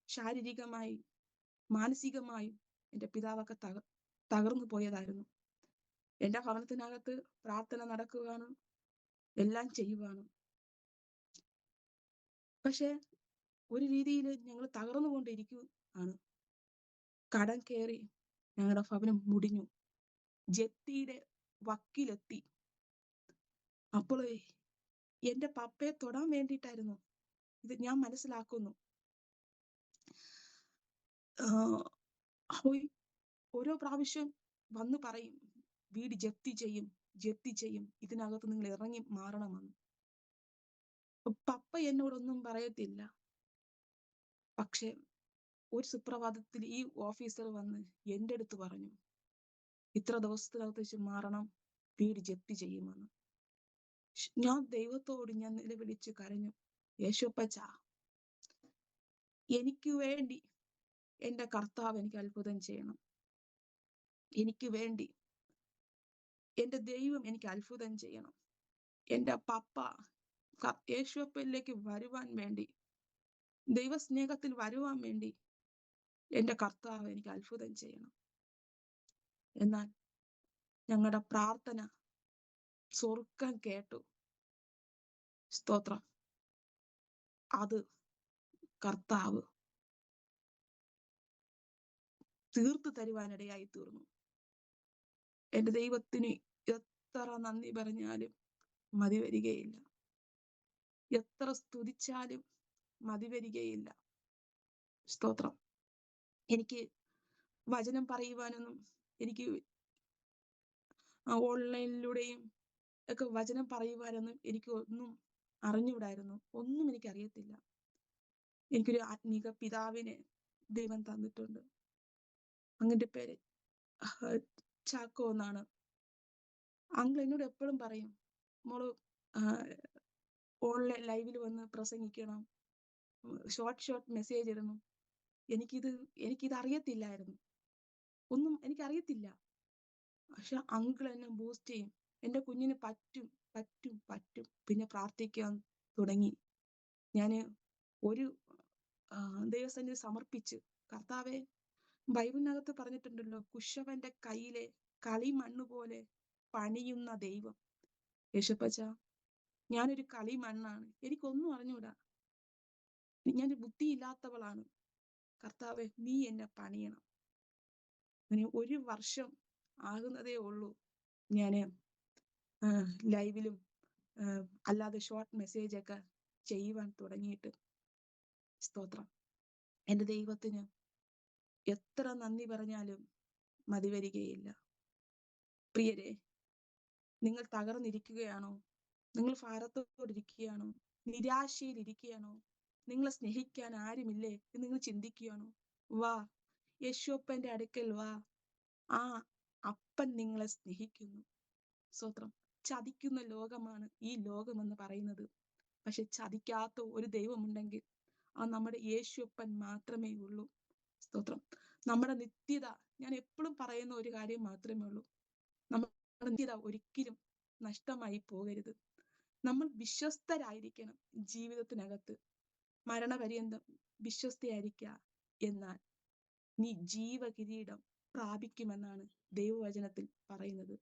ശാരീരികമായി മാനസികമായും എന്റെ പിതാവൊക്കെ തകർന്നു പോയതായിരുന്നു. എന്റെ ഭവനത്തിനകത്ത് പ്രാർത്ഥന നടക്കുകയാണ്, എല്ലാം ചെയ്യുവാണ്. പക്ഷെ ഒരു രീതിയിൽ ഞങ്ങൾ തകർന്നുകൊണ്ടിരിക്കുകയാണ്. കടം കയറി ഞങ്ങളുടെ ഭവനം മുടിഞ്ഞു, ജപ്തിയുടെ വക്കിലെത്തി. അപ്പോൾ എന്റെ പപ്പയെ തൊടാൻ വേണ്ടിയിട്ടായിരുന്നു ഇത്, ഞാൻ മനസ്സിലാക്കുന്നു. ഓരോ പ്രാവശ്യം വന്ന് പറയും, വീട് ജപ്തി ചെയ്യും, ഇതിനകത്ത് നിങ്ങൾ ഇറങ്ങി മാറണമെന്ന്. പപ്പ എന്നോടൊന്നും പറയത്തില്ല. പക്ഷെ ഒരു സുപ്രഭാതത്തിൽ ഈ ഓഫീസർ വന്ന് എൻ്റെ അടുത്ത് പറഞ്ഞു, ഇത്ര ദിവസത്തിനകത്ത് വെച്ച് മാറണം, വീട് ജപ്തി ചെയ്യുമെന്ന്. ഞാൻ ദൈവത്തോട് ഞാൻ നിലവിളിച്ച് കരഞ്ഞു, യേശുപ്പച്ച എനിക്ക് വേണ്ടി എന്റെ കർത്താവ് എനിക്ക് അത്ഭുതം ചെയ്യണം, എനിക്ക് വേണ്ടി എന്റെ ദൈവം എനിക്ക് അത്ഭുതം ചെയ്യണം. എന്റെ പപ്പ യേശുപ്പനിലേക്ക് വരുവാൻ വേണ്ടി, ദൈവസ്നേഹത്തിൽ വരുവാൻ വേണ്ടി എന്റെ കർത്താവ് എനിക്ക് അത്ഭുതം ചെയ്യണം. എന്നാൽ ഞങ്ങളുടെ പ്രാർത്ഥന സ്വർഗം കേട്ടു. സ്തോത്രം. അത് കർത്താവ് തീർത്തു തരുവാനിടയായി തീർന്നു. എന്റെ ദൈവത്തിന് എത്ര നന്ദി പറഞ്ഞാലും മതി വരികയില്ല, എത്ര സ്തുതിച്ചാലും മതി വരികയില്ല. സ്തോത്രം. എനിക്ക് വചനം പറയുവാനൊന്നും, എനിക്ക് ഓൺലൈനിലൂടെയും ഒക്കെ വചനം പറയുവാനൊന്നും എനിക്ക് ഒന്നും അറിഞ്ഞുകൂടായിരുന്നു, ഒന്നും എനിക്കറിയത്തില്ല. എനിക്കൊരു ആത്മീക പിതാവിനെ ദൈവം തന്നിട്ടുണ്ട്. അങ്ങന്റെ പേര് ചാക്കോ എന്നാണ്. അങ്കിൾ എന്നോട് എപ്പോഴും പറയും, മോള് ഓൺലൈൻ ലൈവിൽ വന്ന് പ്രസംഗിക്കണം, ഷോർട്ട് മെസ്സേജ് ഇടണം. എനിക്കിത് അറിയത്തില്ലായിരുന്നു, ഒന്നും എനിക്കറിയത്തില്ല. പക്ഷെ അങ്കിൾ എന്നെ ബൂസ്റ്റ് ചെയ്യും, എന്റെ കുഞ്ഞിന് പറ്റും. പിന്നെ പ്രാർത്ഥിക്കാൻ തുടങ്ങി. ഞാന് ഒരു ദൈവസന്നിധി സമർപ്പിച്ച്, കർത്താവെ, ബൈബിളിനകത്ത് പറഞ്ഞിട്ടുണ്ടല്ലോ, കുശവന്റെ കയ്യിലെ കളിമണ്ണ് പോലെ പണിയുന്ന ദൈവം. യേശുപ്പച്ച ഞാനൊരു കളിമണ്ണാണ്, എനിക്കൊന്നും അറിഞ്ഞൂടാ, ഞാൻ ബുദ്ധിയില്ലാത്തവളാണ്. കർത്താവെ നീ എന്നെ പണിയണം. അങ്ങനെ 1 വർഷം ആകുന്നതേ ഉള്ളൂ ഞാന് ലൈവിലും അല്ലാതെ ഷോർട്ട് മെസ്സേജ് ഒക്കെ ചെയ്യുവാൻ തുടങ്ങിയിട്ട്. സ്തോത്രം. എന്റെ ദൈവത്തിന് എത്ര നന്ദി പറഞ്ഞാലും മതി വരികയില്ല. പ്രിയരെ, നിങ്ങൾ തകർന്നിരിക്കുകയാണോ? നിങ്ങൾ ഭാരത്തോടിരിക്കുകയാണോ? നിരാശയിലിരിക്കുകയാണോ? നിങ്ങളെ സ്നേഹിക്കാൻ ആരുമില്ലേ എന്ന് നിങ്ങൾ ചിന്തിക്കുകയാണോ? വാ, യേശുപ്പന്റെ അടുക്കൽ വാ. ആ അപ്പൻ നിങ്ങളെ സ്നേഹിക്കുന്നു. സ്തോത്രം. ചതിക്കുന്ന ലോകമാണ് ഈ ലോകമെന്ന് പറയുന്നത്. പക്ഷെ ചതിക്കാത്ത ഒരു ദൈവമുണ്ടെങ്കിൽ ആ നമ്മുടെ യേശുപ്പൻ മാത്രമേ ഉള്ളൂ. സ്തോത്രം. നമ്മുടെ നിത്യത, ഞാൻ എപ്പോഴും പറയുന്ന ഒരു കാര്യം മാത്രമേ ഉള്ളൂ, ഒരിക്കലും നഷ്ടമായി പോകരുത്. നമ്മൾ വിശ്വസ്തരായിരിക്കണം ജീവിതത്തിനകത്ത്. മരണപര്യന്തം വിശ്വസ്തയായിരിക്കുക, എന്നാൽ നീ ജീവകിരീടം പ്രാപിക്കുമെന്നാണ് ദൈവവചനത്തിൽ പറയുന്നത്.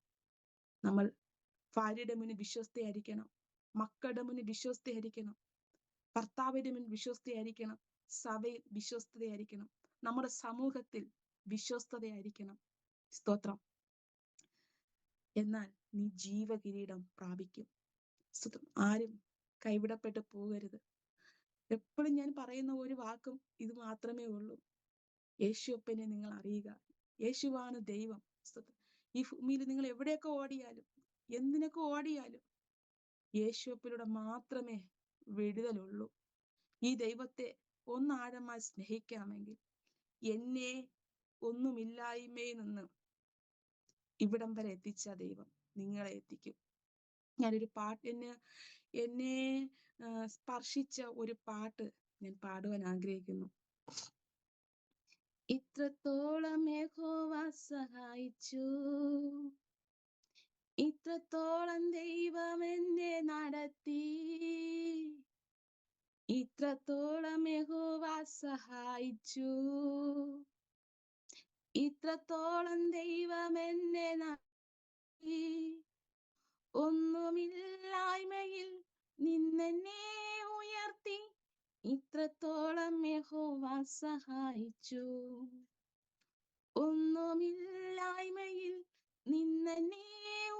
നമ്മൾ ഭാര്യയുടെ മുന്നിൽ വിശ്വസ്തയായിരിക്കണം, മക്കളുടെ മുന്നിൽ വിശ്വസ്തയായിരിക്കണം, ഭർത്താവിന്റെ മുന്നിൽ വിശ്വസ്തയായിരിക്കണം, സഭയിൽ വിശ്വസ്തയായിരിക്കണം, നമ്മുടെ സമൂഹത്തിൽ വിശ്വസ്തതയായിരിക്കണം. സ്തോത്രം. എന്നാൽ നീ ജീവകിരീടം പ്രാപിക്കും. സ്തോത്രം. ആരും കൈവിടപ്പെട്ടു പോകരുത്. എപ്പോഴും ഞാൻ പറയുന്ന ഒരു വാക്കും ഇത് മാത്രമേ ഉള്ളൂ: യേശുവപ്പനെ നിങ്ങൾ അറിയുക. യേശുവാണ് ദൈവം. ഈ ഭൂമിയിൽ നിങ്ങൾ എവിടെയൊക്കെ ഓടിയാലും എന്തിനൊക്കെ ഓടിയാലും യേശുവപ്പിലൂടെ മാത്രമേ വിടുതലുള്ളൂ. ഈ ദൈവത്തെ ഒന്നാഴമായി സ്നേഹിക്കാമെങ്കിൽ എന്നെ ഒന്നുമില്ലായ്മയിൽ നിന്ന് ഇവിടം വരെ എത്തിച്ച ദൈവം നിങ്ങളെ എത്തിക്കും. ഞാനൊരു പാട്ട്, എന്നെ സ്പർശിച്ച ഒരു പാട്ട് ഞാൻ പാടുവാൻ ആഗ്രഹിക്കുന്നു. ഇത്രത്തോളം യഹോവ സഹായിച്ചു, ഇത്രത്തോളം ദൈവം എന്നെ നടത്തി, ഇത്രത്തോളം യഹോവ സഹായിച്ചു, ഇത്രത്തോളം ദൈവം എന്നെ നടത്തി, ഒന്നുമില്ലായ്മയിൽ നിന്നെന്നെ ഉയർത്തി, ഇത്രത്തോളം യഹോവ സഹായിച്ചു, ഒന്നുമില്ലായ്മയിൽ നിന്നെന്നെ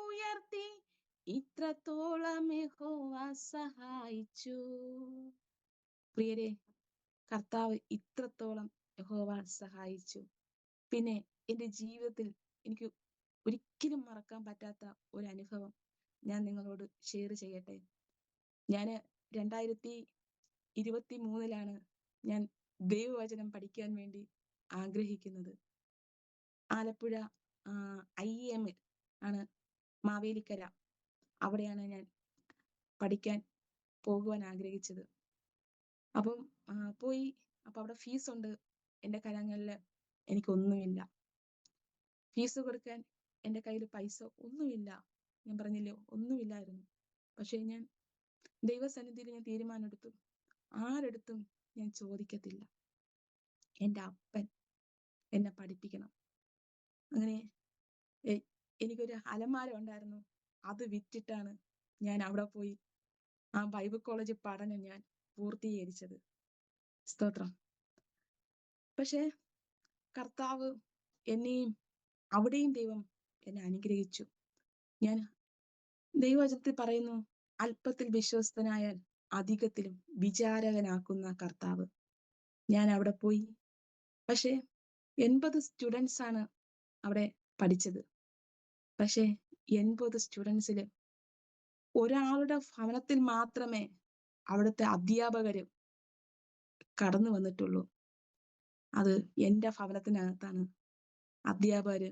ഉയർത്തി, ഇത്രത്തോളം യഹോവ സഹായിച്ചു. പ്രിയരെ, കർത്താവ് ഇത്രത്തോളം യഹോവ സഹായിച്ചു. പിന്നെ എൻ്റെ ജീവിതത്തിൽ എനിക്ക് ഒരിക്കലും മറക്കാൻ പറ്റാത്ത ഒരു അനുഭവം ഞാൻ നിങ്ങളോട് ഷെയർ ചെയ്യട്ടെ. ഞാൻ 2023 ഞാൻ ദൈവവചനം പഠിക്കാൻ വേണ്ടി ആഗ്രഹിക്കുന്നത്. ആലപ്പുഴ IEM ആണ്, മാവേലിക്കര. അവിടെയാണ് ഞാൻ പഠിക്കാൻ പോകുവാൻ ആഗ്രഹിച്ചത്. അപ്പം പോയി. അപ്പൊ അവിടെ ഫീസ് ഉണ്ട്. എൻ്റെ കരങ്ങളിൽ എനിക്കൊന്നുമില്ല. ഫീസ് കൊടുക്കാൻ എൻ്റെ കയ്യിൽ പൈസ ഒന്നുമില്ല. ഞാൻ പറഞ്ഞില്ലേ, ഒന്നുമില്ലായിരുന്നു. പക്ഷെ ഞാൻ ദൈവസന്നിധിയിൽ ഞാൻ തീരുമാനമെടുത്തു, ആരെടുത്തും ഞാൻ ചോദിക്കത്തില്ല. എൻ്റെ അപ്പൻ എന്നെ പഠിപ്പിക്കണം. അങ്ങനെ എനിക്കൊരു അലമാര ഉണ്ടായിരുന്നു. അത് വിറ്റിട്ടാണ് ഞാൻ അവിടെ പോയി ആ ബൈബിൾ കോളേജ് പഠനം ഞാൻ പൂർത്തീകരിച്ചത്. സ്തോത്രം. പക്ഷെ കർത്താവ് എന്നെയും അവിടെയും ദൈവം എന്നെ അനുഗ്രഹിച്ചു. ഞാൻ ദൈവവചനത്തിൽ പറയുന്നു, അല്പത്തിൽ വിശ്വസ്തനായാൽ അധികത്തിലും വിചാരകനാക്കുന്ന കർത്താവ്. ഞാൻ അവിടെ പോയി. പക്ഷെ 80 സ്റ്റുഡൻസ് ആണ് അവിടെ പഠിച്ചത്. പക്ഷെ 80 സ്റ്റുഡൻസിൽ ഒരാളുടെ ഭവനത്തിൽ മാത്രമേ അവിടുത്തെ അധ്യാപകര് കടന്നു വന്നിട്ടുള്ളൂ. അത് എൻ്റെ ഭവനത്തിനകത്താണ് അധ്യാപകര്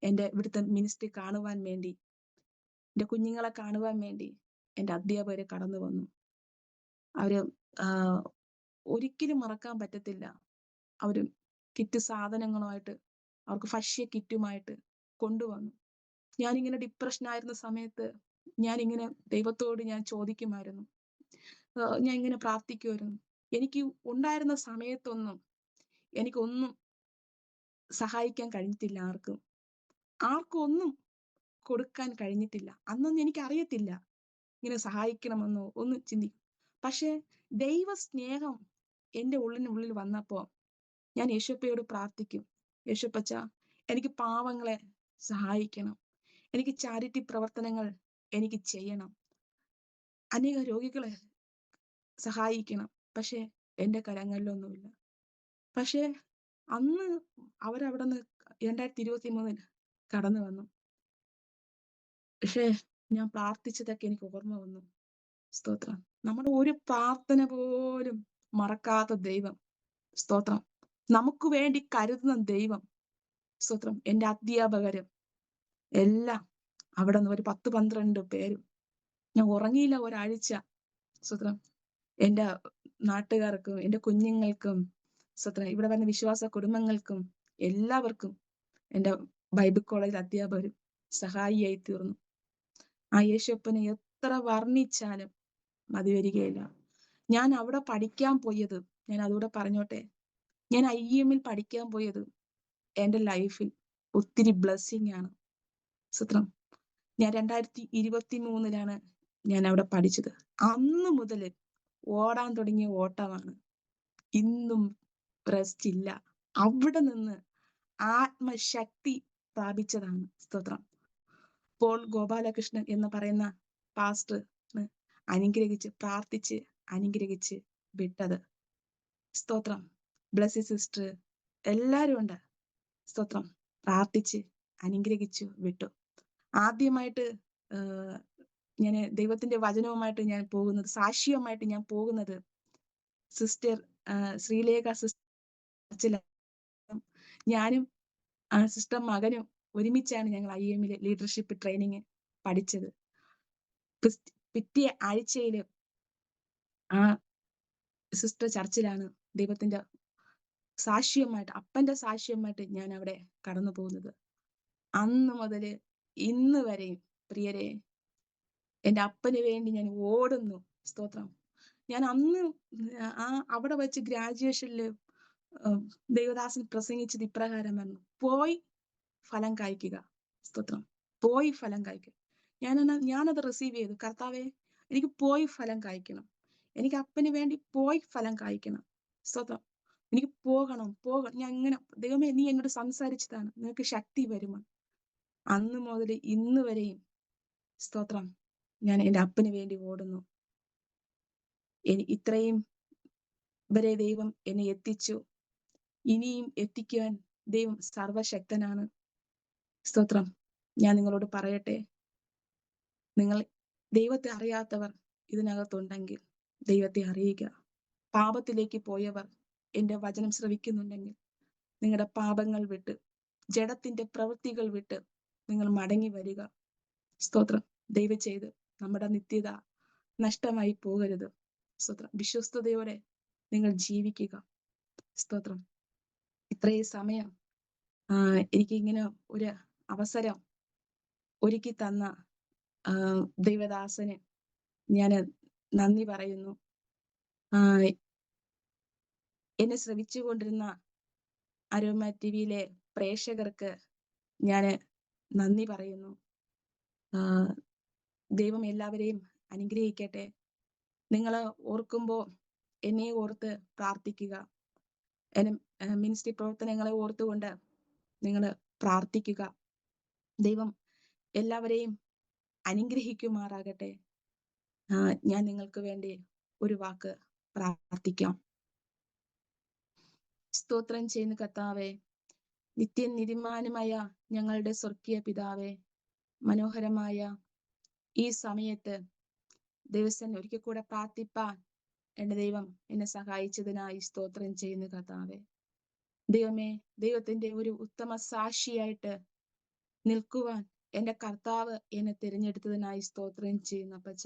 എൻ്റെ ഇവിടുത്തെ മിനിസ്ട്രി കാണുവാൻ വേണ്ടി, എൻ്റെ കുഞ്ഞുങ്ങളെ കാണുവാൻ വേണ്ടി എൻ്റെ അധ്യാപകര് കടന്നു വന്നു. അവര് ഒരിക്കലും മറക്കാൻ പറ്റത്തില്ല. അവര് കിറ്റ് സാധനങ്ങളുമായിട്ട്, അവർക്ക് ഭക്ഷ്യ കിറ്റുമായിട്ട് കൊണ്ടുവന്നു. ഞാനിങ്ങനെ ഡിപ്രഷനായിരുന്ന സമയത്ത് ഞാനിങ്ങനെ ദൈവത്തോട് ഞാൻ ചോദിക്കുമായിരുന്നു, ഞാൻ ഇങ്ങനെ പ്രാർത്ഥിക്കുമായിരുന്നു. എനിക്ക് ഉണ്ടായിരുന്ന സമയത്തൊന്നും എനിക്കൊന്നും സഹായിക്കാൻ കഴിഞ്ഞിട്ടില്ല. ആർക്കും ഒന്നും കൊടുക്കാൻ കഴിഞ്ഞിട്ടില്ല. അന്നൊന്നും എനിക്കറിയത്തില്ല ഇങ്ങനെ സഹായിക്കണമെന്നോ ഒന്നും ചിന്തിക്കും. പക്ഷെ ദൈവ സ്നേഹം എൻ്റെ ഉള്ളിനുള്ളിൽ വന്നപ്പോ ഞാൻ യേശുപ്പയോട് പ്രാർത്ഥിക്കും, യേശുപ്പച്ച, എനിക്ക് പാവങ്ങളെ സഹായിക്കണം, എനിക്ക് ചാരിറ്റി പ്രവർത്തനങ്ങൾ എനിക്ക് ചെയ്യണം, അനേക രോഗികളെ സഹായിക്കണം. പക്ഷെ എൻ്റെ കരങ്ങളിലൊന്നുമില്ല. പക്ഷെ അന്ന് അവരവിടെ നിന്ന് 2023 കടന്നു വന്നു. പക്ഷെ ഞാൻ പ്രാർത്ഥിച്ചതൊക്കെ എനിക്ക് ഓർമ്മ വന്നു. സ്തോത്രം. നമ്മുടെ ഒരു പ്രാർത്ഥന പോലും മറക്കാത്ത ദൈവം. സ്തോത്രം. നമുക്ക് വേണ്ടി കരുതുന്ന ദൈവം. സ്തോത്രം. എൻ്റെ അധ്യാപകരും എല്ലാം അവിടെ നിന്ന് ഒരു 10-12 പേരും. ഞാൻ ഉറങ്ങിയില്ല ഒരാഴ്ച. സ്തോത്രം. എൻ്റെ നാട്ടുകാർക്കും എൻ്റെ കുഞ്ഞുങ്ങൾക്കും, സ്തോത്രം, ഇവിടെ വന്ന വിശ്വാസ കുടുംബങ്ങൾക്കും എല്ലാവർക്കും എൻ്റെ ബൈബിൾ കോളേജ് അധ്യാപകരും സഹായിയായി തീർന്നു. ആ യേശുപ്പനെ എത്ര വർണ്ണിച്ചാലും മതി വരികയില്ല. ഞാൻ അവിടെ പഠിക്കാൻ പോയത്, ഞാൻ അതുകൂടെ പറഞ്ഞോട്ടെ, ഞാൻ IEM പഠിക്കാൻ പോയത് എന്റെ ലൈഫിൽ ഒത്തിരി ബ്ലെസ്സിങ് ആണ്. സുത്രം, ഞാൻ 2023 ഞാൻ അവിടെ പഠിച്ചത്. അന്ന് മുതൽ ഓടാൻ തുടങ്ങിയ ഓട്ടമാണ്. ഇന്നും റെസ്റ്റ് ഇല്ല. അവിടെ നിന്ന് ആത്മശക്തി പ്രാപിച്ചതാണ്. സ്തോത്രം. പോൾ ഗോപാലകൃഷ്ണൻ എന്ന് പറയുന്ന പാസ്റ്റർ അനുഗ്രഹിച്ച് പ്രാർത്ഥിച്ച് അനുഗ്രഹിച്ച് വിട്ടത്. സ്തോത്രം. ബ്ലസ്സി സിസ്റ്റർ എല്ലാരും ഉണ്ട്. സ്തോത്രം. പ്രാർത്ഥിച്ച് അനുഗ്രഹിച്ചു വിട്ടു. ആദ്യമായിട്ട് ഞാൻ ദൈവത്തിന്റെ വചനവുമായിട്ട് ഞാൻ പോകുന്നത്, സാക്ഷ്യവുമായിട്ട് ഞാൻ പോകുന്നത് സിസ്റ്റർ ശ്രീലേഖ സിസ്റ്റർ, ഞാനും സിസ്റ്റർ മകനും ഒരുമിച്ചാണ് ഞങ്ങൾ IEM ലീഡർഷിപ്പ് ട്രെയിനിങ് പഠിച്ചത്. പിറ്റേ ആഴ്ചയില് ആ സിസ്റ്റർ ചർച്ചിലാണ് ദൈവത്തിന്റെ സാക്ഷ്യമായിട്ട്, അപ്പന്റെ സാക്ഷ്യമായിട്ട് ഞാൻ അവിടെ കടന്നു പോകുന്നത്. അന്ന് മുതല് ഇന്ന് വരെയും പ്രിയരെ, എന്റെ അപ്പന് വേണ്ടി ഞാൻ ഓടുന്നു. സ്തോത്രം. ഞാൻ അന്ന് അവിടെ വെച്ച് ഗ്രാജുവേഷനില് ദേവദാസൻ പ്രസംഗിച്ചത് ഇപ്രകാരമായിരുന്നു: പോയി ഫലം കായ്ക്കുക. സ്തോത്രം. പോയി ഫലം കായ്ക്കുക. ഞാനത് റിസീവ് ചെയ്തു. കർത്താവേ, എനിക്ക് പോയി ഫലം കായ്ക്കണം. എനിക്ക് അപ്പന് വേണ്ടി പോയി ഫലം കായ്ക്കണം. സ്തോത്രം. എനിക്ക് പോകണം. ഞാൻ ഇങ്ങനെ, ദൈവമേ നീ എന്നോട് സംസാരിച്ചതാണ്, നിനക്ക് ശക്തി വരുമോ. അന്ന് മുതൽ ഇന്ന് വരെയും സ്തോത്രം, ഞാൻ എൻ്റെ അപ്പന് വേണ്ടി ഓടുന്നു. ഇത്രയും വരെ ദൈവം എന്നെ എത്തിച്ചു. ഇനിയും എത്തിക്കുവാൻ ദൈവം സർവശക്തനാണ്. സ്തോത്രം. ഞാൻ നിങ്ങളോട് പറയട്ടെ, നിങ്ങൾ ദൈവത്തെ അറിയാത്തവർ ഇതിനകത്തുണ്ടെങ്കിൽ ദൈവത്തെ അറിയുക. പാപത്തിലേക്ക് പോയവർ എൻ്റെ വചനം ശ്രവിക്കുന്നുണ്ടെങ്കിൽ നിങ്ങളുടെ പാപങ്ങൾ വിട്ട്, ജഡത്തിന്റെ പ്രവൃത്തികൾ വിട്ട് നിങ്ങൾ മടങ്ങി വരിക. സ്തോത്രം. ദയവ് ചെയ്ത് നമ്മുടെ നിത്യത നഷ്ടമായി പോകരുത്. സ്തോത്രം. വിശ്വസ്തയോടെ നിങ്ങൾ ജീവിക്കുക. സ്തോത്രം. ഇത്രയും സമയം എനിക്ക് ഇങ്ങനെ ഒരു അവസരം ഒരുക്കി തന്ന ദൈവദാസന് ഞാൻ നന്ദി പറയുന്നു. എന്നെ ശ്രവിച്ചുകൊണ്ടിരുന്ന അരോമ TVയിലെ പ്രേക്ഷകർക്ക് ഞാൻ നന്ദി പറയുന്നു. ദൈവം എല്ലാവരെയും അനുഗ്രഹിക്കട്ടെ. നിങ്ങൾ ഓർക്കുമ്പോൾ എന്നെ ഓർത്ത് പ്രാർത്ഥിക്കുക. എന്നെ മിനിസ്ട്രി പ്രവർത്തനങ്ങളെ ഓർത്തുകൊണ്ട് നിങ്ങൾ പ്രാർത്ഥിക്കുക. ദൈവം എല്ലാവരെയും അനുഗ്രഹിക്കുമാറാകട്ടെ. ഞാൻ നിങ്ങൾക്ക് വേണ്ടി ഒരു വാക്ക് പ്രാർത്ഥിക്കാം. സ്തോത്രം ചെയ്യുന്ന കർത്താവേ, നിത്യനിധിമാനുമായ ഞങ്ങളുടെ സ്വർഗീയ പിതാവേ, മനോഹരമായ ഈ സമയത്ത് ദിവസം ഒരിക്കൽ കൂടെ പ്രാർത്ഥിപ്പാൻ എന്റെ ദൈവം എന്നെ സഹായിച്ചതിനായി സ്തോത്രം ചെയ്യുന്ന കർത്താവേ. ദൈവമേ, ദൈവത്തിന്റെ ഒരു ഉത്തമ സാക്ഷിയായിട്ട് നിൽക്കുവാൻ എന്റെ കർത്താവ് എന്നെ തിരഞ്ഞെടുത്തതിനായി സ്തോത്രം ചെയ്യുന്ന അപ്പച്ച.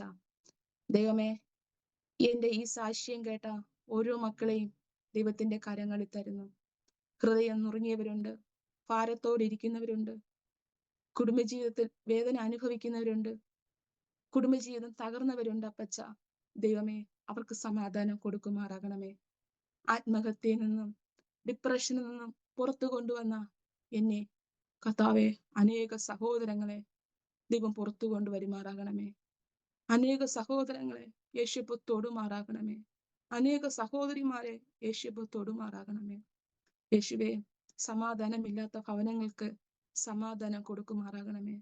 ദൈവമേ, എന്റെ ഈ സാക്ഷ്യം കേട്ട ഓരോ മക്കളെയും ദൈവത്തിന്റെ കരങ്ങളിൽ തരുന്നു. ഹൃദയം നുറുങ്ങിയവരുണ്ട്, ഭാരത്തോടിരിക്കുന്നവരുണ്ട്, കുടുംബജീവിതത്തിൽ വേദന അനുഭവിക്കുന്നവരുണ്ട്, കുടുംബജീവിതം തകർന്നവരുണ്ട് അപ്പച്ച. ദൈവമേ, അവർക്ക് സമാധാനം കൊടുക്കുമാറാകണമേ. ആത്മഹത്യയിൽ നിന്നും ഡിപ്രഷനിൽ നിന്നും പുറത്തു കൊണ്ടുവന്ന എന്നെ കർത്താവെ, അനേക സഹോദരങ്ങളെ ദൈവം പുറത്തു കൊണ്ടുവരുമാറാകണമേ. അനേക സഹോദരങ്ങളെ യേശുവേ തൊടുമാറാകണമേ. അനേക സഹോദരിമാരെ യേശുവേ തൊടുമാറാകണമേ. യേശുവേ, സമാധാനമില്ലാത്ത ഭവനങ്ങൾക്ക് സമാധാനം കൊടുക്കുമാറാകണമേ.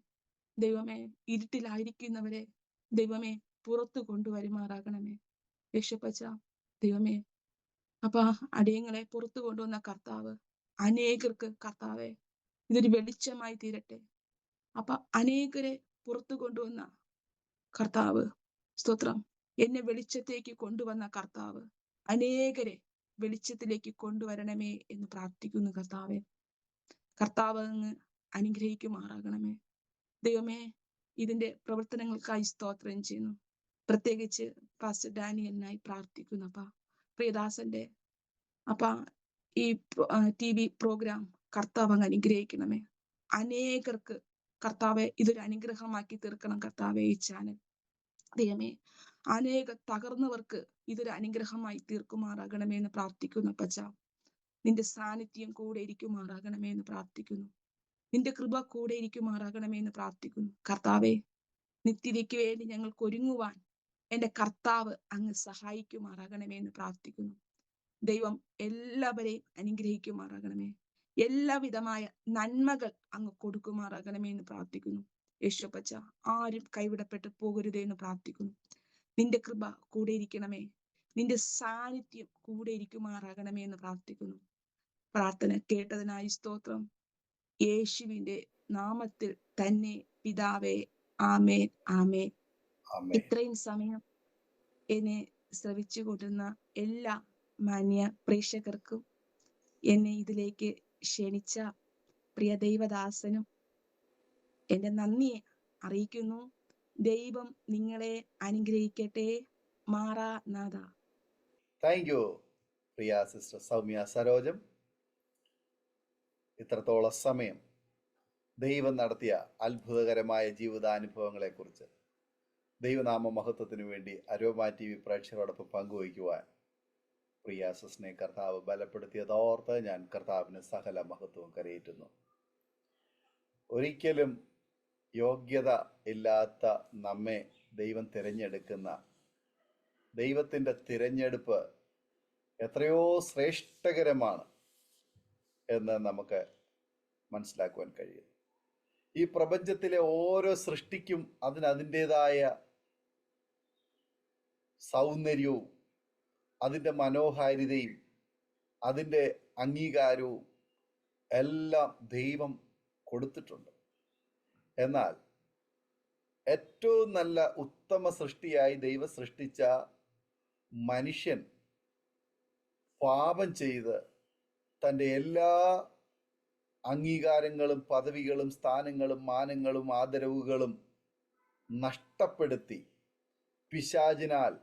ദൈവമേ, ഇരുട്ടിലായിരിക്കുന്നവരെ ദൈവമേ പുറത്തു കൊണ്ടുവരുമാറാകണമേ. യേശുപ്പച്ച, ദൈവമേ, അപ്പ അടിയങ്ങളെ പുറത്തു കൊണ്ടുവന്ന കർത്താവ് അനേകർക്ക് കർത്താവെ ഇതൊരു വെളിച്ചമായി തീരട്ടെ. അപ്പൊ അനേകരെ പുറത്തു കൊണ്ടുവന്ന കർത്താവ്, സ്തോത്രം, എന്നെ വെളിച്ചത്തേക്ക് കൊണ്ടുവന്ന കർത്താവ് അനേകരെ വെളിച്ചത്തിലേക്ക് കൊണ്ടുവരണമേ എന്ന് പ്രാർത്ഥിക്കുന്നു കർത്താവെ. കർത്താവ് അങ്ങ് അനുഗ്രഹിക്കുമാറാകണമേ. ദൈവമേ, ഇതിന്റെ പ്രവർത്തനങ്ങൾക്കായി സ്തോത്രം ചെയ്യുന്നു. പ്രത്യേകിച്ച് പാസ്റ്റർ ഡാനിയലിനായി പ്രാർത്ഥിക്കുന്നു. പ്രിയദാസന്റെ ഈ TV പ്രോഗ്രാം കർത്താവ് അങ്ങ് അനുഗ്രഹിക്കണമേ. അനേകർക്ക് കർത്താവെ ഇതൊരു അനുഗ്രഹമാക്കി തീർക്കണം കർത്താവെ ഈ ചാനൽ. ദൈവമേ, അനേക തകർന്നവർക്ക് ഇതൊരു അനുഗ്രഹമായി തീർക്കുമാറാകണമേ എന്ന് പ്രാർത്ഥിക്കുന്നു അപ്പച്ച. നിന്റെ സാന്നിധ്യം കൂടെ ഇരിക്കുമാറാകണമേ എന്ന് പ്രാർത്ഥിക്കുന്നു. നിന്റെ കൃപ കൂടെ ഇരിക്കുമാറാകണമേ എന്ന് പ്രാർത്ഥിക്കുന്നു കർത്താവെ. നിത്യതയ്ക്ക് വേണ്ടി ഞങ്ങൾക്ക് ഒരുങ്ങുവാൻ എന്റെ കർത്താവ് അങ്ങ് സഹായിക്കുമാറാകണമേ എന്ന് പ്രാർത്ഥിക്കുന്നു. ദൈവം എല്ലാവരെയും അനുഗ്രഹിക്കുമാറാകണമേ. എല്ലാവിധമായ നന്മകൾ അങ്ങ് കൊടുക്കുമാറാകണമേ എന്ന് പ്രാർത്ഥിക്കുന്നു. യേശുപ്പച്ച, ആരും കൈവിടപ്പെട്ട് പോകരുതേ എന്ന് പ്രാർത്ഥിക്കുന്നു. നിന്റെ കൃപ കൂടെ ഇരിക്കണമേ, നിന്റെ സാന്നിധ്യം കൂടെ ഇരിക്കുമാറാകണമേ എന്ന് പ്രാർത്ഥിക്കുന്നു. പ്രാർത്ഥന കേട്ടതിനായി സ്തോത്രം. യേശുവിന്റെ നാമത്തിൽ തന്നെ പിതാവേ, ആമേൻ, ആമേൻ.
ആമേൻ.
ഇത്രയും സമയം എന്നെ ശ്രവിച്ചു കൊണ്ടിരുന്ന എല്ലാ മാന്യ പ്രേക്ഷകർക്കും, എന്നെ ഇതിലേക്ക് ക്ഷണിച്ച പ്രിയ ദൈവദാസനും എന്റെ നന്ദിയെ അറിയിക്കുന്നു. ദൈവം നിങ്ങളെ അനുഗ്രഹിക്കട്ടെ. മാറാനാഥ.
താങ്ക് യു പ്രിയ സിസ്റ്റർ സൗമ്യ സരോജം. ഇത്രത്തോളം സമയം ദൈവം നടത്തിയ അത്ഭുതകരമായ ജീവിതാനുഭവങ്ങളെക്കുറിച്ച് ദൈവനാമ മഹത്വത്തിനു വേണ്ടി അരോമ TV പ്രേക്ഷകരോടൊപ്പം പങ്കുവയ്ക്കുവാൻ പ്രിയ സിസ്റ്ററിനെ കർത്താവ് ബലപ്പെടുത്തിയതോർത്ത് ഞാൻ കർത്താവിന് സകല മഹത്വവും കരയേറ്റുന്നു. ഒരിക്കലും യോഗ്യത ഇല്ലാത്ത നമ്മെ ദൈവം തിരഞ്ഞെടുക്കുന്ന ദൈവത്തിൻ്റെ തിരഞ്ഞെടുപ്പ് എത്രയോ ശ്രേഷ്ഠകരമാണ് എന്ന് നമുക്ക് മനസ്സിലാക്കുവാൻ കഴിയും. ഈ പ്രപഞ്ചത്തിലെ ഓരോ സൃഷ്ടിക്കും അതിൻ്റെതായ സൗന്ദര്യവും അതിൻ്റെ മനോഹാരിതയും അതിൻ്റെ അംഗീകാരവും എല്ലാം ദൈവം കൊടുത്തിട്ടുണ്ട്. എന്നാൽ ഏറ്റവും നല്ല ഉത്തമ സൃഷ്ടിയായി ദൈവം സൃഷ്ടിച്ച മനുഷ്യൻ പാപം ചെയ്ത് തൻ്റെ എല്ലാ അംഗീകാരങ്ങളും പദവികളും സ്ഥാനങ്ങളും മാനങ്ങളും ആദരവുകളും നഷ്ടപ്പെടുത്തി പിശാചിനാൽ